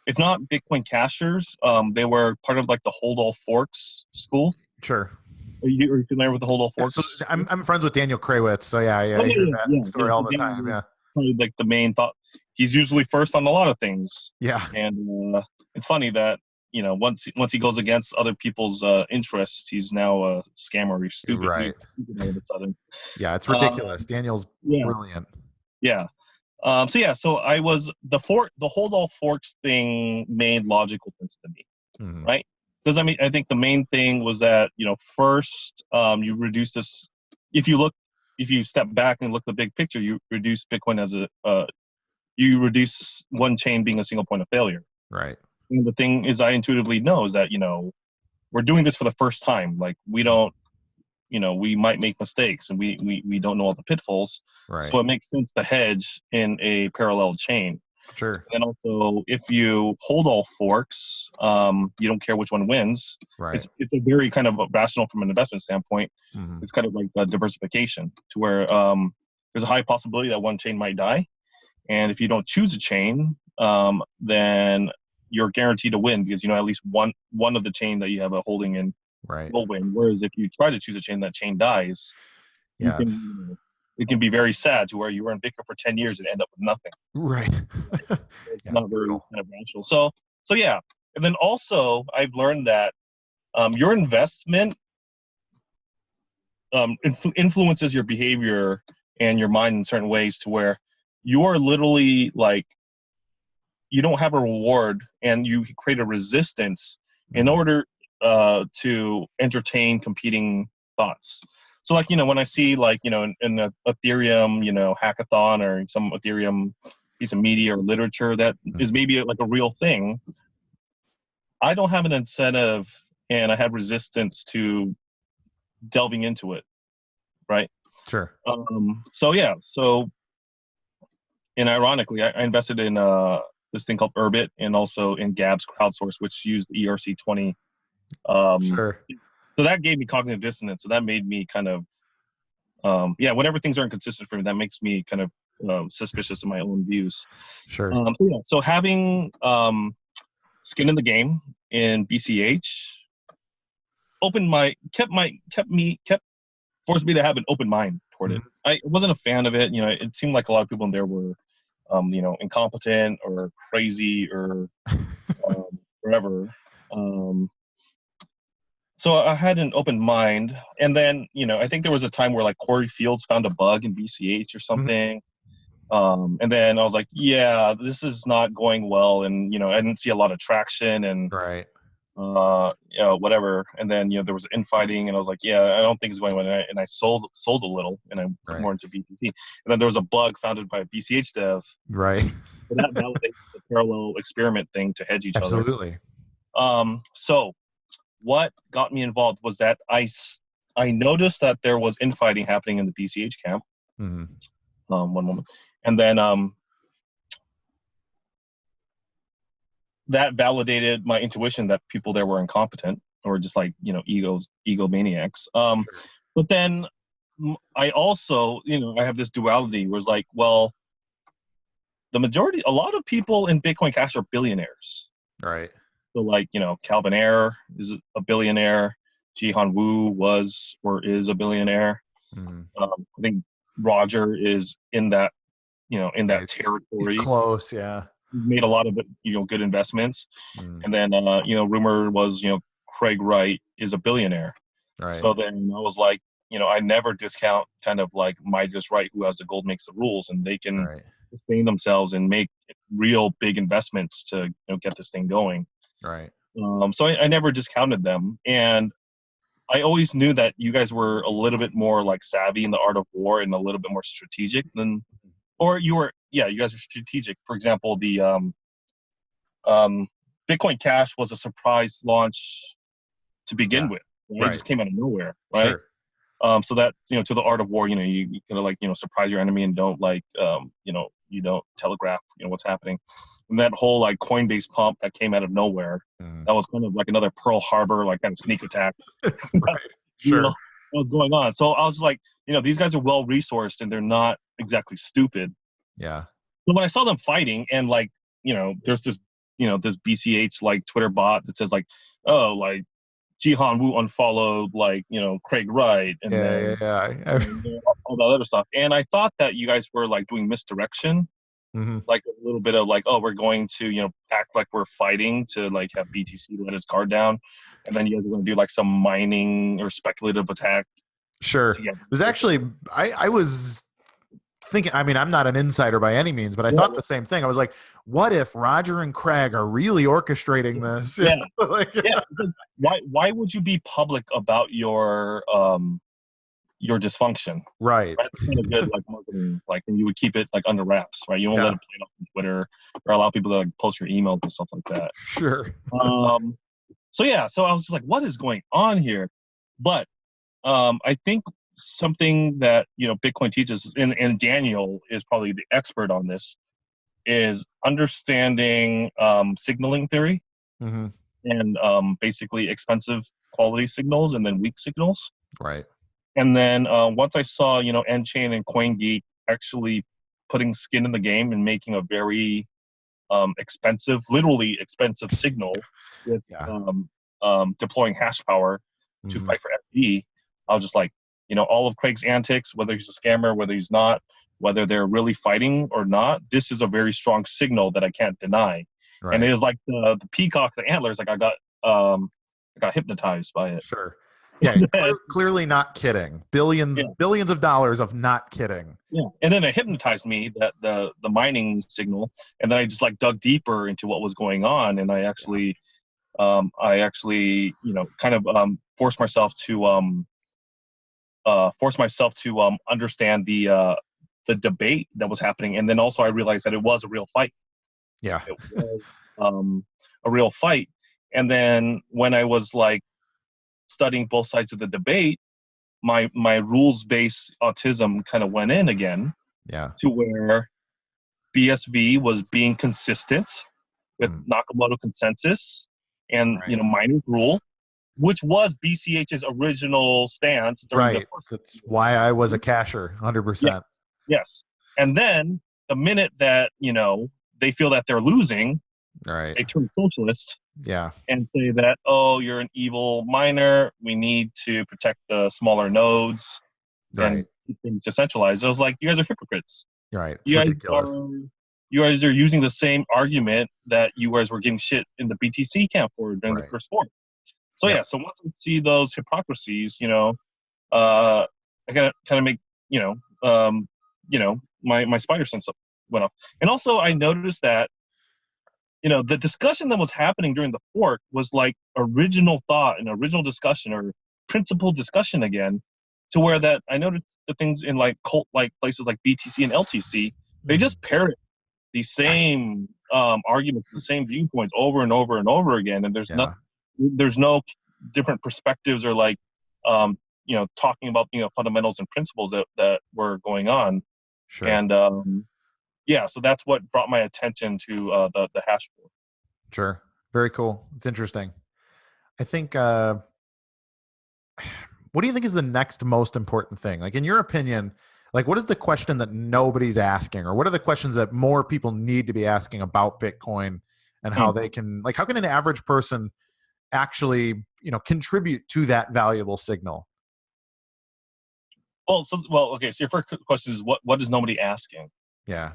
if not Bitcoin cashers, they were part of like the hold all forks school. Sure. Are you familiar with the hold all forks? So I'm friends with Daniel Krawisz, so I hear that story all the time. Yeah, probably like the main thought. He's usually first on a lot of things. Yeah, and it's funny that once he goes against other people's interests, he's now a scammer. He's stupid. Right. All of a sudden. Yeah, it's ridiculous. Daniel's brilliant. Yeah. So I was the hold all forks thing made logical sense to me, right? Because I think the main thing was that first you reduce this. If you step back and look at the big picture, you reduce Bitcoin as you reduce one chain being a single point of failure. Right. And the thing is, I intuitively know is that we're doing this for the first time. Like we don't. We might make mistakes and we don't know all the pitfalls. Right. So it makes sense to hedge in a parallel chain. Sure. And also, if you hold all forks, you don't care which one wins. Right. It's a very kind of rational from an investment standpoint. It's kind of like a diversification to where there's a high possibility that one chain might die. And if you don't choose a chain, then you're guaranteed to win because at least one of the chain that you have a holding in will win. Whereas if you try to choose a chain, that chain dies. It can be very sad to where you were in Bitcoin for 10 years and end up with nothing. Right. It's not very kind of rational. So yeah. And then also I've learned that your investment influences your behavior and your mind in certain ways to where you are literally like, you don't have a reward and you create a resistance in order to entertain competing thoughts. So like, when I see like, in a Ethereum, hackathon or some Ethereum piece of media or literature that is maybe like a real thing, I don't have an incentive and I have resistance to delving into it. Right. Sure. And ironically, I invested in this thing called Urbit and also in Gab's crowdsource, which used ERC20. Sure. So that gave me cognitive dissonance. So that made me kind of, whenever things are inconsistent for me, that makes me kind of suspicious of my own views. Sure. So having skin in the game in BCH forced me to have an open mind toward it. I wasn't a fan of it. It seemed like a lot of people in there were, incompetent or crazy or whatever. So I had an open mind, and then I think there was a time where like Corey Fields found a bug in BCH or something, and then I was like, yeah, this is not going well, and I didn't see a lot of traction, and whatever, and then there was infighting, and I was like, yeah, I don't think it's going well, and I sold a little, and I went more into BTC, and then there was a bug founded by a BCH dev, right? So that validates the parallel experiment thing to hedge each other. Absolutely. So what got me involved was that I noticed that there was infighting happening in the BCH camp. One moment. And then that validated my intuition that people there were incompetent or just like, egomaniacs. But then I also, I have this duality where it's like, well, a lot of people in Bitcoin Cash are billionaires. Right. So like, Calvin Ayre is a billionaire. Jihan Wu was or is a billionaire. I think Roger is in that, in that territory. He's close, yeah. He's made a lot of, good investments. And then, rumor was, Craig Wright is a billionaire. Right. So then I was like, I never discount kind of like Midas Wright, who has the gold makes the rules, and they can sustain themselves and make real big investments to get this thing going. Right. So I never discounted them, and I always knew that you guys were a little bit more like savvy in the art of war and a little bit more strategic than, or you guys were strategic. For example, the Bitcoin Cash was a surprise launch to begin with. Right? It just came out of nowhere, right? Sure. So that, to the art of war, you gotta like, surprise your enemy and don't like, you don't telegraph, what's happening. And that whole like Coinbase pump that came out of nowhere, that was kind of like another Pearl Harbor, like kind of sneak attack. Right. Sure. That was going on. So I was just like, these guys are well resourced and they're not exactly stupid. Yeah. So when I saw them fighting and like, there's this, this BCH like Twitter bot that says like, oh, like Jihan Wu unfollowed like, Craig Wright and all that other stuff. And I thought that you guys were like doing misdirection. Like a little bit of like, oh, we're going to, act like we're fighting to like have BTC let his guard down. And then you guys are going to do like some mining or speculative attack. Sure. It was actually, I was thinking, I mean, I'm not an insider by any means, but I thought the same thing. I was like, what if Roger and Craig are really orchestrating this? Why would you be public about your dysfunction? Right. That's kind of good, like marketing, like, and you would keep it like under wraps, right? You won't let it play off on Twitter or allow people to like post your emails and stuff like that. Sure. So I was just like, what is going on here? But I think something that Bitcoin teaches, and Daniel is probably the expert on this, is understanding signaling theory and basically expensive quality signals and then weak signals. Right. And then once I saw, N-Chain and CoinGeek actually putting skin in the game and making a very literally expensive signal with deploying hash power to fight for FD, I was just like, all of Craig's antics, whether he's a scammer, whether he's not, whether they're really fighting or not, this is a very strong signal that I can't deny. Right. And it is like the peacock, the antlers, like I got hypnotized by it. Sure. Yeah, clearly not kidding. Billions of dollars of not kidding. Yeah, and then it hypnotized me, that the mining signal, and then I just like dug deeper into what was going on, and I actually kind of forced myself to understand the debate that was happening, and then also I realized that it was a real fight. Yeah, it was a real fight, and then when I was like studying both sides of the debate, my rules-based autism kind of went in again. Yeah. To where BSV was being consistent with Nakamoto consensus and miner's rule, which was BCH's original stance. Right. That's why I was a casher, 100%. Yes. And then the minute that they feel that they're losing, they turn socialist. Yeah. And say that, oh, you're an evil miner. We need to protect the smaller nodes and keep things decentralized. I was like, you guys are hypocrites. Right. It's you ridiculous. You guys are using the same argument that you guys were getting shit in the BTC camp for during the first fork. So so once I see those hypocrisies, I gotta kind of make my spider sense went off. And also I noticed that the discussion that was happening during the fork was like original thought and original discussion or principled discussion again, to where that I noticed the things in like cult like places like BTC and LTC, they just parrot the same arguments, the same viewpoints over and over and over again, and there's no different perspectives or like talking about fundamentals and principles that were going on. Sure. And so that's what brought my attention to the hash board. Sure. Very cool. It's interesting. I think, what do you think is the next most important thing? Like, in your opinion, like, what is the question that nobody's asking, or what are the questions that more people need to be asking about Bitcoin and how they can, like, how can an average person actually, contribute to that valuable signal? Okay. So your first question is what is nobody asking? Yeah.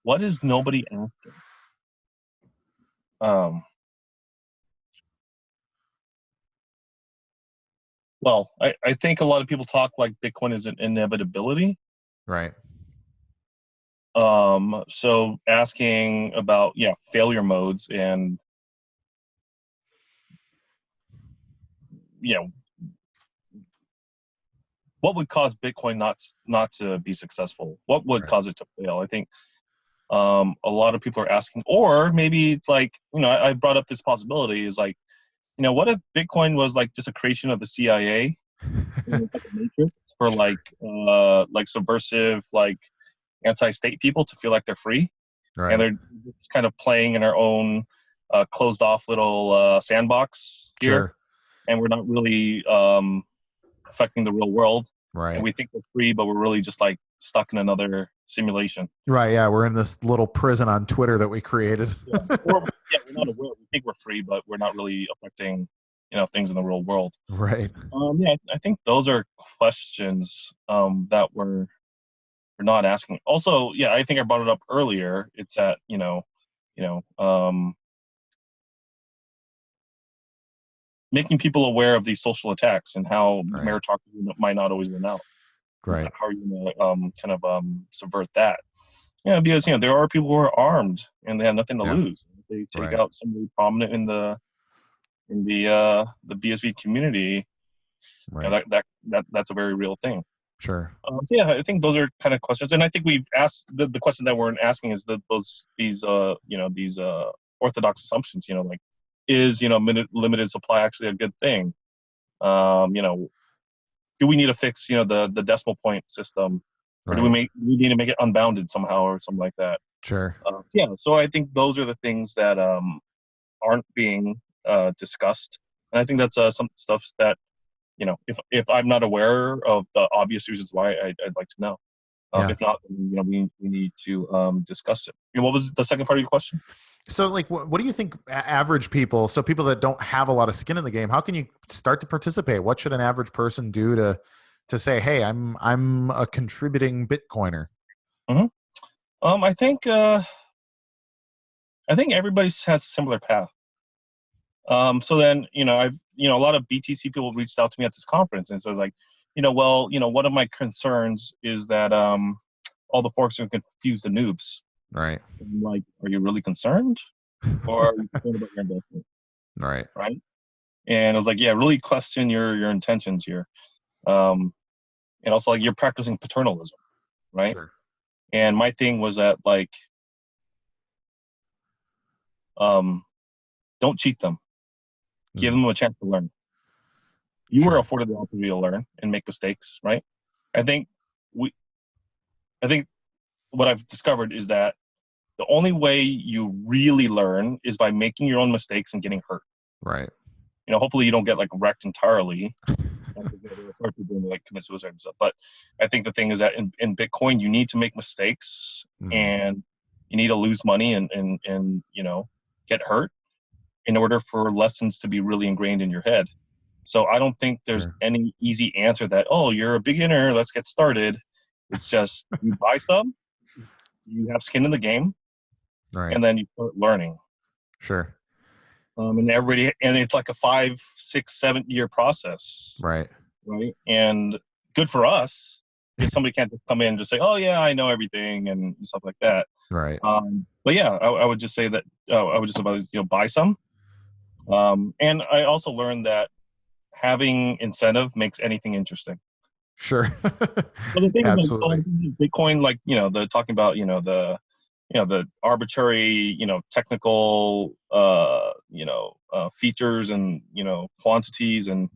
What is nobody asking? Well, I think a lot of people talk like Bitcoin is an inevitability. Right. So asking about failure modes and what would cause Bitcoin not to be successful? What would cause it to fail? I think a lot of people are asking, or maybe it's like I brought up this possibility is like what if Bitcoin was like just a creation of the CIA like a matrix for like subversive like anti-state people to feel like they're free, and they're just kind of playing in our own closed off little sandbox here, and we're not really affecting the real world. Right. And we think we're free, but we're really just like stuck in another simulation. Right. Yeah. We're in this little prison on Twitter that we created. We're not aware. We think we're free, but we're not really affecting, things in the real world. Right. I think those are questions that we're not asking. Also, I think I brought it up earlier. It's that, making people aware of these social attacks and how meritocracy might not always win out. Right. How are you going to subvert that? Because there are people who are armed and they have nothing to lose. They take out somebody prominent in the BSV community. Right. That's a very real thing. Sure. I think those are kind of questions, and I think we've asked the question that we're asking is these orthodox assumptions. Like, is limited supply actually a good thing? Do we need to fix the decimal point system, or do we need to make it unbounded somehow or something like that? Sure. So I think those are the things that aren't being discussed, and I think that's some stuff that if I'm not aware of the obvious reasons why, I'd like to know. If not, we need to discuss it. What was the second part of your question? So, like, what do you think average people, so people that don't have a lot of skin in the game, how can you start to participate? What should an average person do to say, hey, I'm a contributing Bitcoiner? Mm-hmm. I think everybody has a similar path. So then, I've a lot of BTC people reached out to me at this conference and says like, one of my concerns is that all the forks are confuse the noobs. Right. I'm like, are you really concerned, or are you concerned about your investment? Right. Right. And I was like, really question your intentions here, and also like you're practicing paternalism, right? Sure. And my thing was that like, don't cheat them. Give them a chance to learn. You were afforded the opportunity to learn and make mistakes, right? I think what I've discovered is that the only way you really learn is by making your own mistakes and getting hurt. Right. Hopefully you don't get like wrecked entirely. Start to like commit suicide and stuff. But I think the thing is that in Bitcoin, you need to make mistakes and you need to lose money and get hurt in order for lessons to be really ingrained in your head. So I don't think there's any easy answer that, oh, you're a beginner, let's get started. It's just you buy some, you have skin in the game, and then you start learning. Sure. And it's like a 5, 6, 7 year process. Right. Right. And good for us if somebody can't just come in and just say, oh yeah, I know everything and stuff like that. Right. But I would just say that I would just advise, buy some. And I also learned that having incentive makes anything interesting. Sure. Well, the thing Absolutely. is, Bitcoin, like, the talking about, the arbitrary, technical, features and, quantities and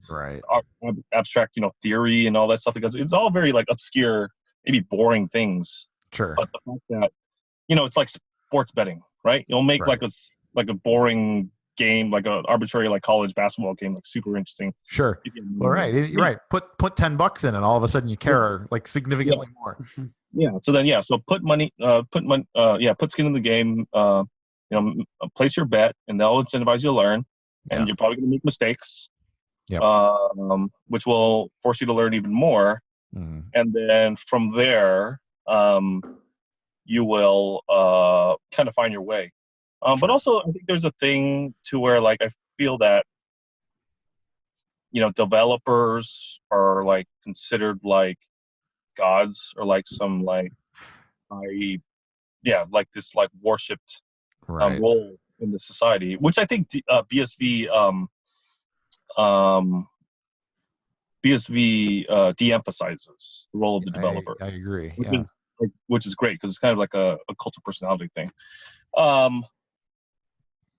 abstract, theory and all that stuff, because it's all very like obscure, maybe boring things. Sure. But the fact that, it's like sports betting, right? You'll make like a boring game, like an arbitrary like college basketball game, like super interesting. Sure. All right. You're right. Put $10 in and all of a sudden you care like significantly more. So put skin in the game, place your bet and they'll incentivize you to learn, and you're probably going to make mistakes. Yep. Which will force you to learn even more. Mhm. And then from there, you will kind of find your way. But Sure. also, I think there's a thing to where, like, I feel that, developers are like considered like gods, or like some like like this like worshipped Right. role in the society, which I think BSV de-emphasizes the role of the developer, I agree. which Yeah. is which is great, because it's kind of like a cult of personality thing.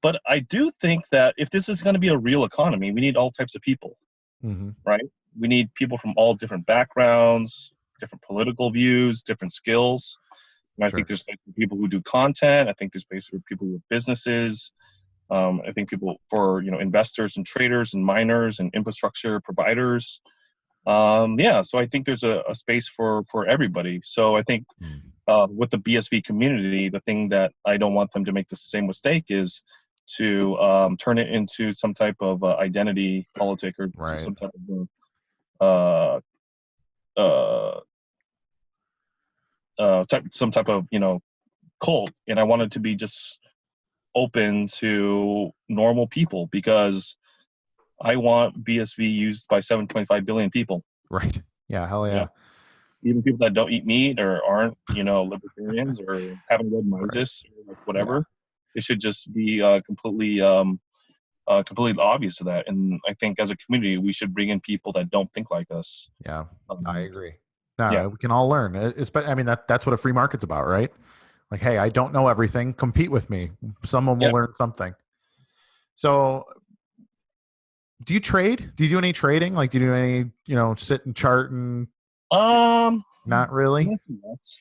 But I do think that if this is going to be a real economy, we need all types of people, Mm-hmm. right? We need people from all different backgrounds, different political views, different skills. And I Sure. think there's space for people who do content. I think there's space for people with businesses. I think people for investors and traders and miners and infrastructure providers. So I think there's a space for everybody. So I think with the BSV community, the thing that I don't want them to make the same mistake is to turn it into some type of identity politic, or Right. some type of some type of cult. And I want it to be just open to normal people, because I want BSV used by 7.5 billion people. Right. Yeah. Hell yeah. Even people that don't eat meat, or aren't libertarians, or haven't read Mises, or like whatever. Yeah. It should just be completely obvious to that. And I think as a community, we should bring in people that don't think like us. Yeah. I agree. No, Yeah. we can all learn. I mean, that's what a free market's about, right? Like, hey, I don't know everything. Compete with me. Someone will learn something. So, do you trade? Do you do any trading? Like, do you do any, sit and chart and? Not really.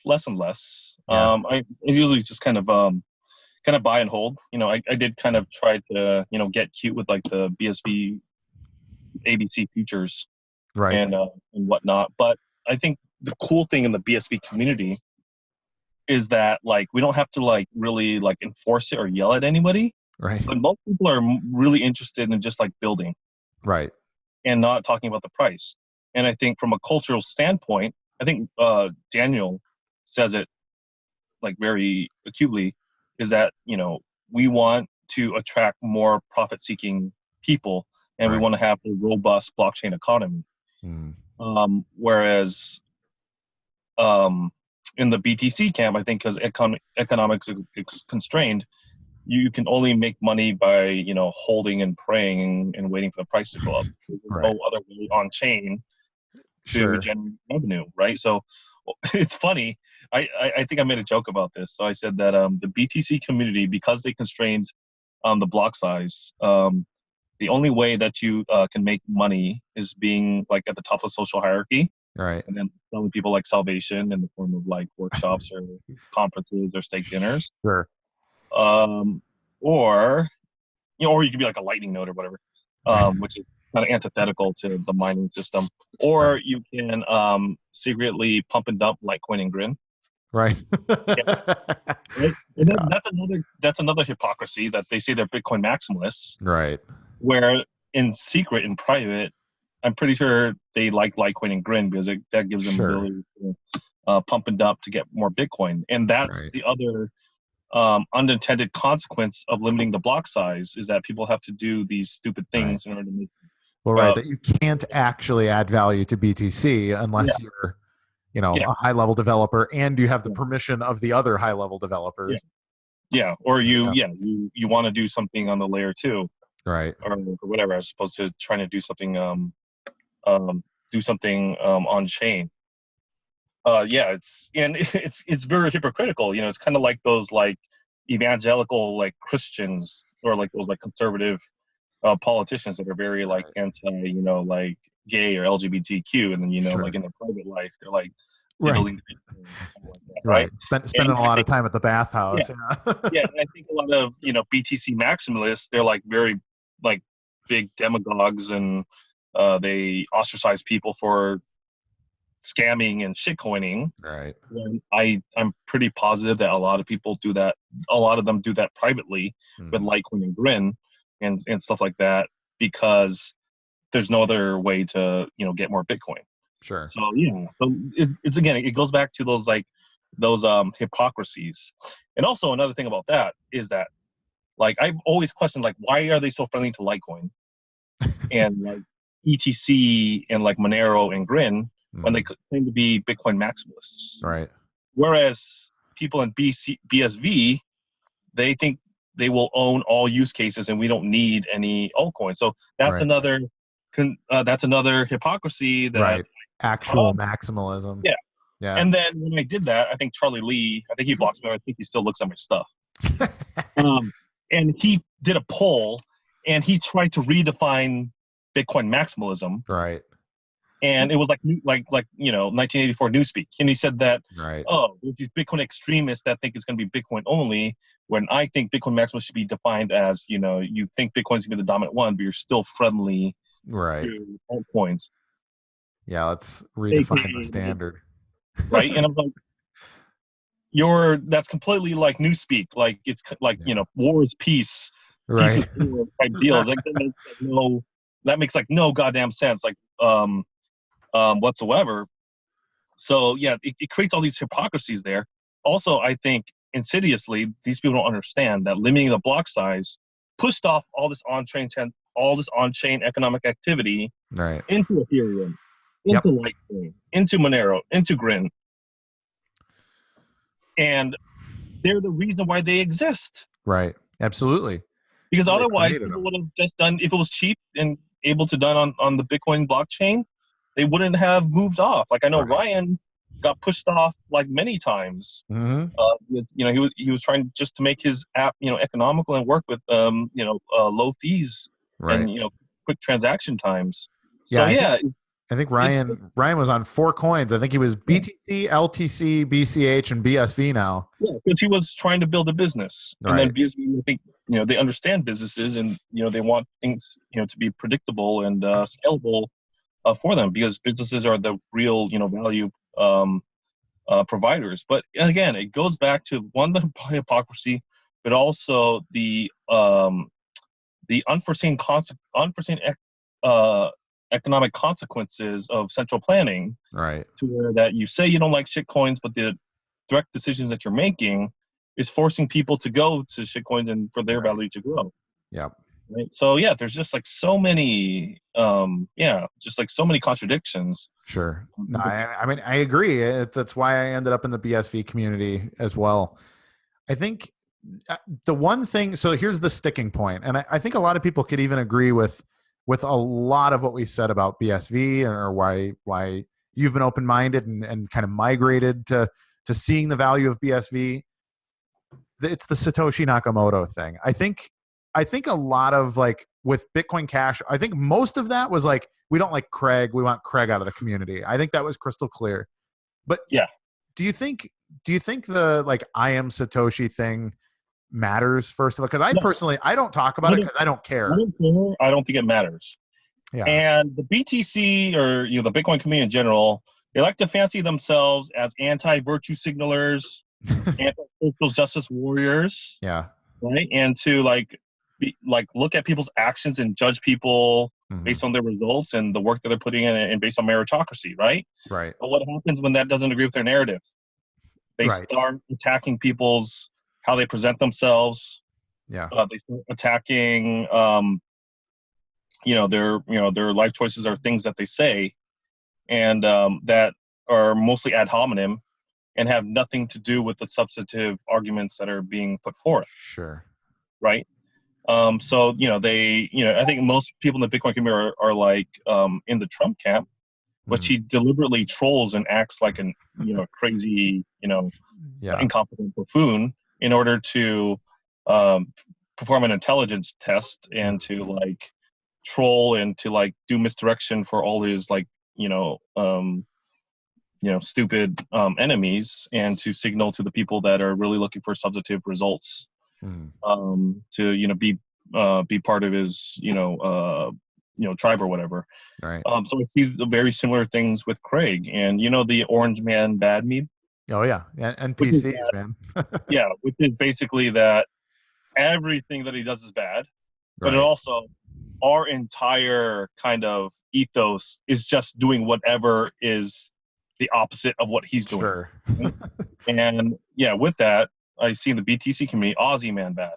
Less and less. Yeah. I usually just kind of buy and hold. I did kind of try to get cute with like the BSV ABC futures, Right. and whatnot. But I think the cool thing in the BSV community is that like we don't have to like really like enforce it or yell at anybody. Right. But most people are really interested in just like building. Right. And not talking about the price. And I think from a cultural standpoint, I think Daniel says it like very acutely, is that we want to attract more profit-seeking people, and we want to have a robust blockchain economy. Whereas in the BTC camp, I think because economics is constrained, you can only make money by holding and praying and waiting for the price to go up. There's no other way on chain to generate revenue, right? So it's funny. I think I made a joke about this. So I said that the BTC community, because they constrained the block size, the only way that you can make money is being like at the top of the social hierarchy. Right. And then selling people like salvation in the form of like workshops or conferences or steak dinners. Sure. Or you could be like a lightning node or whatever, which is kind of antithetical to the mining system. Or you can secretly pump and dump Litecoin and Grin. Right. Right? And that's another hypocrisy, that they say they're Bitcoin maximalists. Right. Where in secret, in private, I'm pretty sure they like Litecoin and Grin, because that gives them the ability to pump and dump to get more Bitcoin. And that's the other unintended consequence of limiting the block size, is that people have to do these stupid things in order to make. Well, that you can't actually add value to BTC unless you're, a high-level developer and you have the permission of the other high-level developers. Yeah, or you want to do something on the layer 2, right, or whatever, as opposed to trying to do something on chain. It's very hypocritical. It's kind of like those like evangelical like Christians, or like those like conservative politicians that are very like anti, like gay or LGBTQ, and then like in their private life they're like diddling like that, right? Spending a lot of time at the bathhouse. And I think a lot of BTC maximalists, they're like very like big demagogues, and they ostracize people for scamming and shitcoining. Right. And I'm pretty positive that a lot of people do that. A lot of them do that privately with Litecoin and Grin and stuff like that, because there's no other way to get more Bitcoin. Sure. So yeah, so it's again, it goes back to those hypocrisies. And also another thing about that is that, like, I've always questioned, like, why are they so friendly to Litecoin and like ETC and like Monero and Grin when they claim to be Bitcoin maximalists? Right. Whereas people in BSV, they think they will own all use cases and we don't need any altcoins. So that's Right. another hypocrisy that Right. Actual maximalism. Yeah. Yeah. And then when I did that, I think Charlie Lee, I think he blocks me. I think he still looks at my stuff. And he did a poll, and he tried to redefine Bitcoin maximalism. Right. And it was like 1984 Newspeak. And he said that, Right. oh, there's these Bitcoin extremists that think it's going to be Bitcoin only, when I think Bitcoin maximalist should be defined as, you think Bitcoin's going to be the dominant one, but you're still friendly to altcoins. Yeah, let's redefine the standard. Right? And I'm like, that's completely like Newspeak. Like, it's like, war is peace. Right. Peace is war type deal. It's like, that makes like no goddamn sense, like, whatsoever. So yeah, it creates all these hypocrisies there. Also, I think insidiously, these people don't understand that limiting the block size pushed off all this on-chain economic activity into Ethereum, into Litecoin, into Monero, into Grin. And they're the reason why they exist. Right. Absolutely. Because otherwise, people would have just done, if it was cheap and able to done on the Bitcoin blockchain, they wouldn't have moved off. Like, I know Ryan got pushed off like many times. He was trying just to make his app, economical and work with, low fees and, quick transaction times. So I think Ryan was on 4 coins. I think he was BTC, LTC, BCH, and BSV now. Yeah, because he was trying to build a business. And then BSV, I think, they understand businesses and, they want things, to be predictable and scalable for them, because businesses are the real, value providers. But again, it goes back to, one, the hypocrisy, but also the unforeseen economic consequences of central planning, to where that you say you don't like shitcoins, but the direct decisions that you're making is forcing people to go to shitcoins and for their value to grow. Right? So yeah, there's just like so many, so many contradictions. Sure. No, I mean, I agree. That's why I ended up in the BSV community as well. I think the one thing, so here's the sticking point, and I think a lot of people could even agree with a lot of what we said about BSV, or why you've been open-minded and kind of migrated to seeing the value of BSV. It's the Satoshi Nakamoto thing. I think a lot of, like, with Bitcoin Cash, I think most of that was like, we don't like Craig, we want Craig out of the community. I think that was crystal clear. But yeah, do you think the, like, I am Satoshi thing matters, first of all? Because personally, I don't talk about it because I don't care. I don't think it matters. Yeah. And the BTC, or the Bitcoin community in general, they like to fancy themselves as anti-virtue signalers, anti-social justice warriors. Yeah. Right. And to look at people's actions and judge people based on their results and the work that they're putting in, and based on meritocracy. Right. Right. But what happens when that doesn't agree with their narrative? They start attacking how they present themselves. Yeah. They start attacking, their life choices are things that they say, and that are mostly ad hominem and have nothing to do with the substantive arguments that are being put forth. Sure. Right. So, I think most people in the Bitcoin community are like in the Trump camp, which he deliberately trolls and acts like an, crazy, incompetent buffoon in order to perform an intelligence test and to, like, troll and to, like, do misdirection for all his, like, stupid enemies, and to signal to the people that are really looking for substantive results to be part of his tribe or whatever. Right. So I see the very similar things with Craig, and the Orange Man bad meme. Oh yeah, NPCs, man. Yeah, which is basically that everything that he does is bad, but it also our entire kind of ethos is just doing whatever is the opposite of what he's doing. Sure. And yeah, with that, I see in the BTC community, Aussie man bad.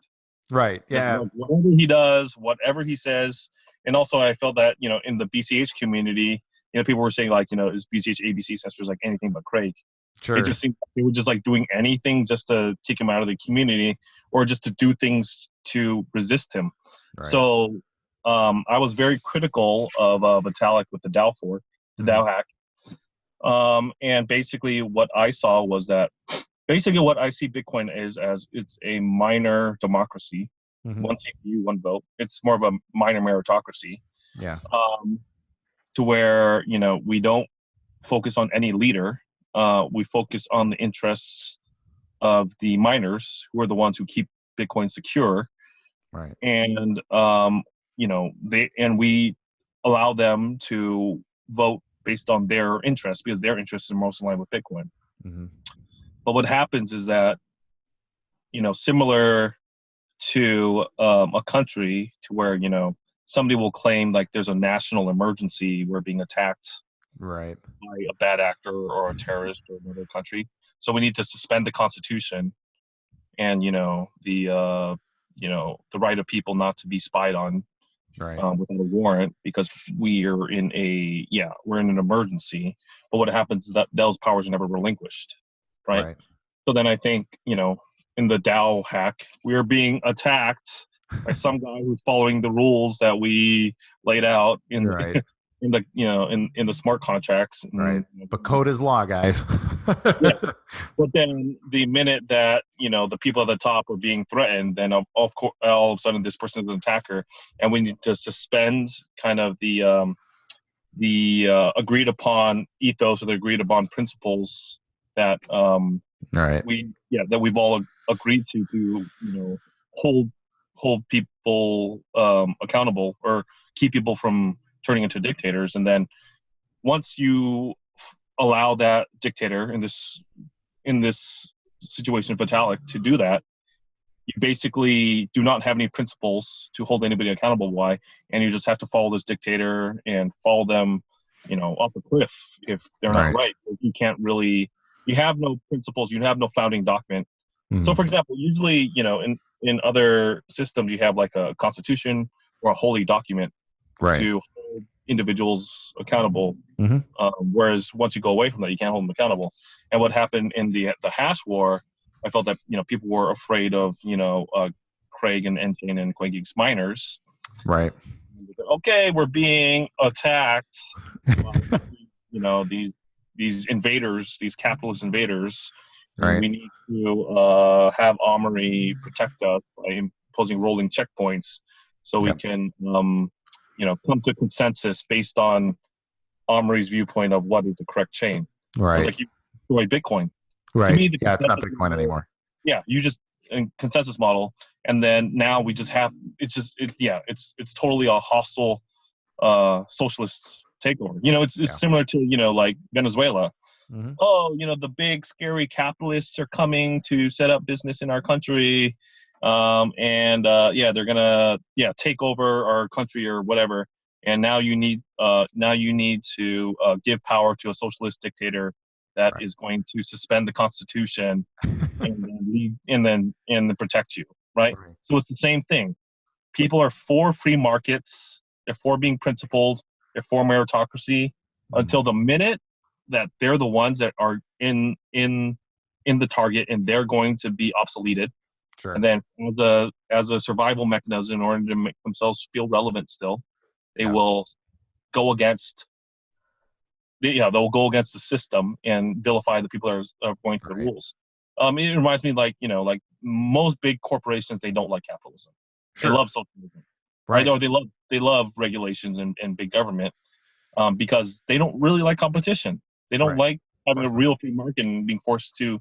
Right. Yeah. Like, whatever he does, whatever he says. And also I felt that, in the BCH community, people were saying like, is BCH ABC Sisters like anything but Craig? Sure. It just seemed like they were just like doing anything just to kick him out of the community or just to do things to resist him. Right. So I was very critical of Vitalik with the DAO fork, the DAO hack. And basically what I saw was that what I see Bitcoin is as it's a minor democracy. One CPU, one vote. It's more of a minor meritocracy. Yeah. To where, we don't focus on any leader. We focus on the interests of the miners, who are the ones who keep Bitcoin secure. Right. And, we allow them to vote based on their interests because their interests are most aligned with Bitcoin. But what happens is that, similar to a country to where, somebody will claim like there's a national emergency, we're being attacked right by a bad actor or a terrorist or another country. So we need to suspend the Constitution and, the right of people not to be spied on without a warrant because we're in an emergency. But what happens is that those powers are never relinquished, right? So then I think, in the DAO hack, we are being attacked by some guy who's following the rules that we laid out in in the smart contracts. But code is law, guys. But then the minute that the people at the top are being threatened, then of course all of a sudden this person is an attacker, and we need to suspend kind of the agreed upon ethos or the agreed upon principles that we've all agreed to hold people accountable or keep people from turning into dictators. And then once you allow that dictator in this situation, Vitalik, to do that, you basically do not have any principles to hold anybody accountable by, and you just have to follow this dictator and follow them, off a cliff if they're not right. You can't really, you have no principles, you have no founding document. So, for example, usually, in other systems, you have like a constitution or a holy document to hold individuals accountable. Whereas once you go away from that, you can't hold them accountable. And what happened in the hash war, I felt that people were afraid of Craig and Enchain and CoinGeek's miners. Right. Okay, we're being attacked. These invaders, these capitalist invaders. Right. We need to have Armory protect us by imposing rolling checkpoints, so we can, come to consensus based on Armory's viewpoint of what is the correct chain. Right. It's like you destroy Bitcoin. Right. To me, it's not Bitcoin anymore. Yeah, you just consensus model, and then now we just have it's totally a hostile socialist takeover. It's similar to like Venezuela. Oh, the big scary capitalists are coming to set up business in our country, and they're gonna take over our country or whatever. And now you need to give power to a socialist dictator that is going to suspend the Constitution and then protect you, right? So it's the same thing. People are for free markets. They're for being principled. They're for meritocracy until the minute that they're the ones that are in the target and they're going to be obsoleted. Sure. And then as a survival mechanism, in order to make themselves feel relevant still, they will go against they'll go against the system and vilify the people that are going to the rules. It reminds me like most big corporations, they don't like capitalism. Sure. They love socialism. Right. Or they love regulations and big government because they don't really like competition. They don't like having a real free market and being forced to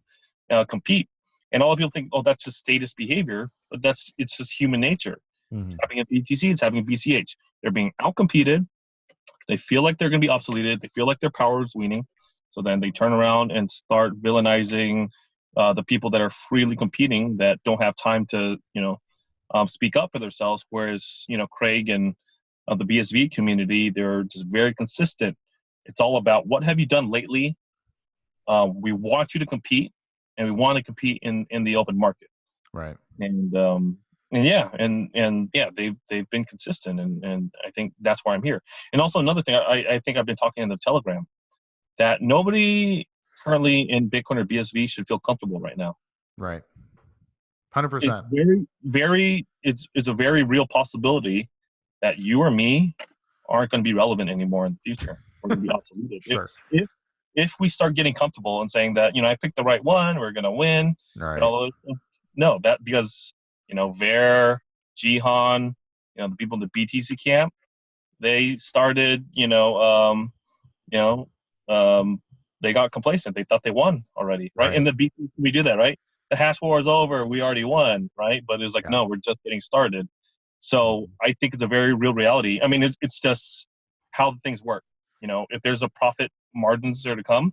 compete. And all people think, oh, that's just status behavior, but it's just human nature. It's having a BTC, it's having a BCH. They're being outcompeted. They feel like they're going to be obsoleted. They feel like their power is waning. So then they turn around and start villainizing the people that are freely competing that don't have time to, speak up for themselves. Whereas, Craig and of the BSV community, they're just very consistent. It's all about what have you done lately. We want you to compete, and we want to compete in the open market. Right. And they've been consistent, and I think that's why I'm here. And also another thing, I think I've been talking in the Telegram that nobody currently in Bitcoin or BSV should feel comfortable right now. Right. 100%. It's a very real possibility that you or me aren't going to be relevant anymore in the future. We're going to be obsoleted. Sure. If we start getting comfortable and saying that, I picked the right one, we're going to win. Right. And all those, no, that because, Ver, Jihan, the people in the BTC camp, they started, they got complacent. They thought they won already, right? In the BTC, we do that, right? The hash war is over. We already won, right? But it's like, no, we're just getting started. So I think it's a very real reality. I mean, it's just how things work. If there's a profit margins there to come,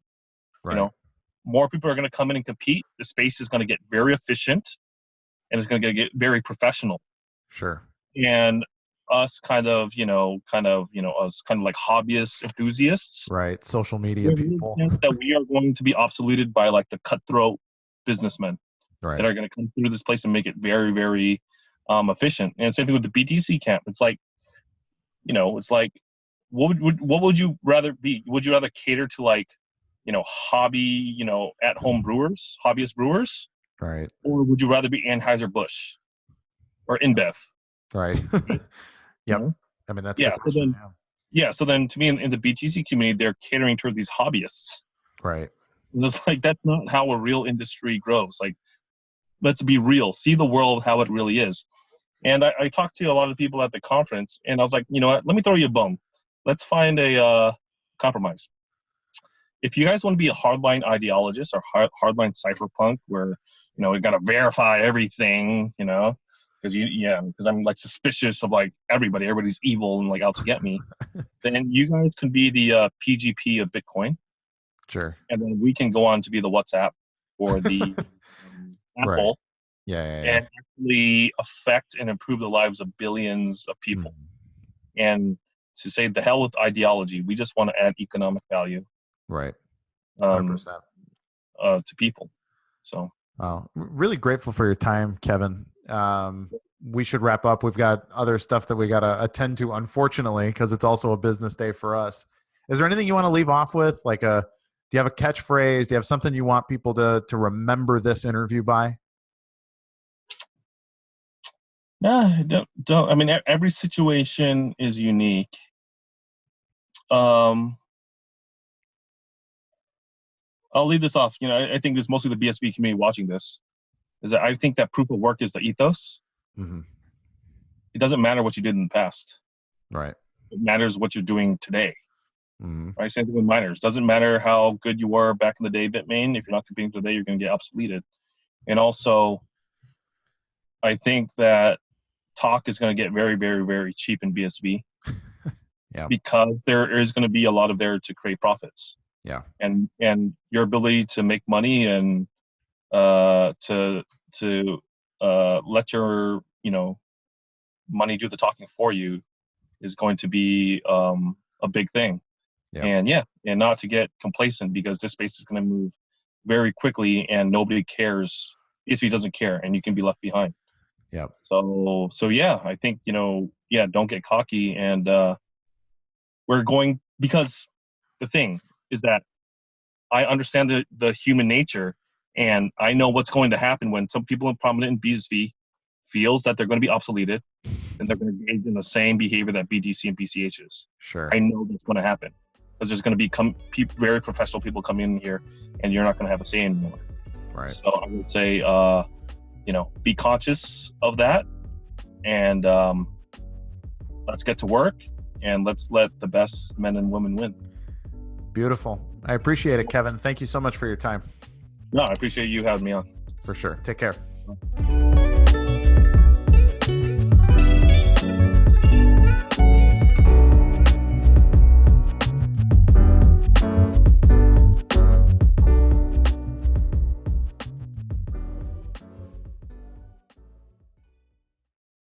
more people are going to come in and compete. The space is going to get very efficient, and it's going to get very professional. Sure. And us kind of like hobbyist enthusiasts. Right. Social media people. That we are going to be obsoleted by like the cutthroat businessmen that are going to come through this place and make it very, very efficient. And same thing with the BTC camp. It's like, what would you rather be? Would you rather cater to like, hobby, at home brewers, hobbyist brewers? Right. Or would you rather be Anheuser-Busch or InBev? Right. Yep. I mean, that's the question, so then to me in the BTC community, they're catering toward these hobbyists. Right. And it's like, that's not how a real industry grows. Like, let's be real, see the world how it really is. And I talked to a lot of people at the conference, and I was like, you know what, let me throw you a bone. Let's find a compromise. If you guys want to be a hardline ideologist or hardline cypherpunk where, we got to verify everything, because I'm like suspicious of like everybody's evil and like out to get me, then you guys can be the PGP of Bitcoin. Sure. And then we can go on to be the WhatsApp or the Apple. And actually affect and improve the lives of billions of people. And to say the hell with ideology, we just want to add economic value. Right. 100%. To people. So. Really grateful for your time, Kevin. We should wrap up. We've got other stuff that we got to attend to, unfortunately, because it's also a business day for us. Is there anything you want to leave off with? Like do you have a catchphrase? Do you have something you want people to remember this interview by? No, don't. I mean, every situation is unique. I'll leave this off. I think it's mostly the BSB community watching this. Is that I think that proof of work is the ethos. Mm-hmm. It doesn't matter what you did in the past. Right. It matters what you're doing today. Mm-hmm. Right. Same thing with miners. Doesn't matter how good you were back in the day, Bitmain. If you're not competing today, you're going to get obsoleted. And also, I think that talk is going to get very, very, very cheap in BSV. Because there is going to be a lot of there to create profits. Yeah. And your ability to make money and to let your money do the talking for you is going to be a big thing. And not to get complacent, because this space is going to move very quickly and nobody cares. BSV doesn't care, and you can be left behind. Yeah. So I think don't get cocky, and we're going, because the thing is that I understand the human nature, and I know what's going to happen when some people prominent in BSV feels that they're going to be obsoleted, and they're going to engage in the same behavior that BTC and BCH is. Sure. I know that's going to happen, because there's going to be very professional people coming in here, and you're not going to have a say anymore. Right. So I would say, be conscious of that, and let's get to work, and let's let the best men and women win. Beautiful. I appreciate it, Kevin. Thank you so much for your time. No, I appreciate you having me on. For sure. Take care.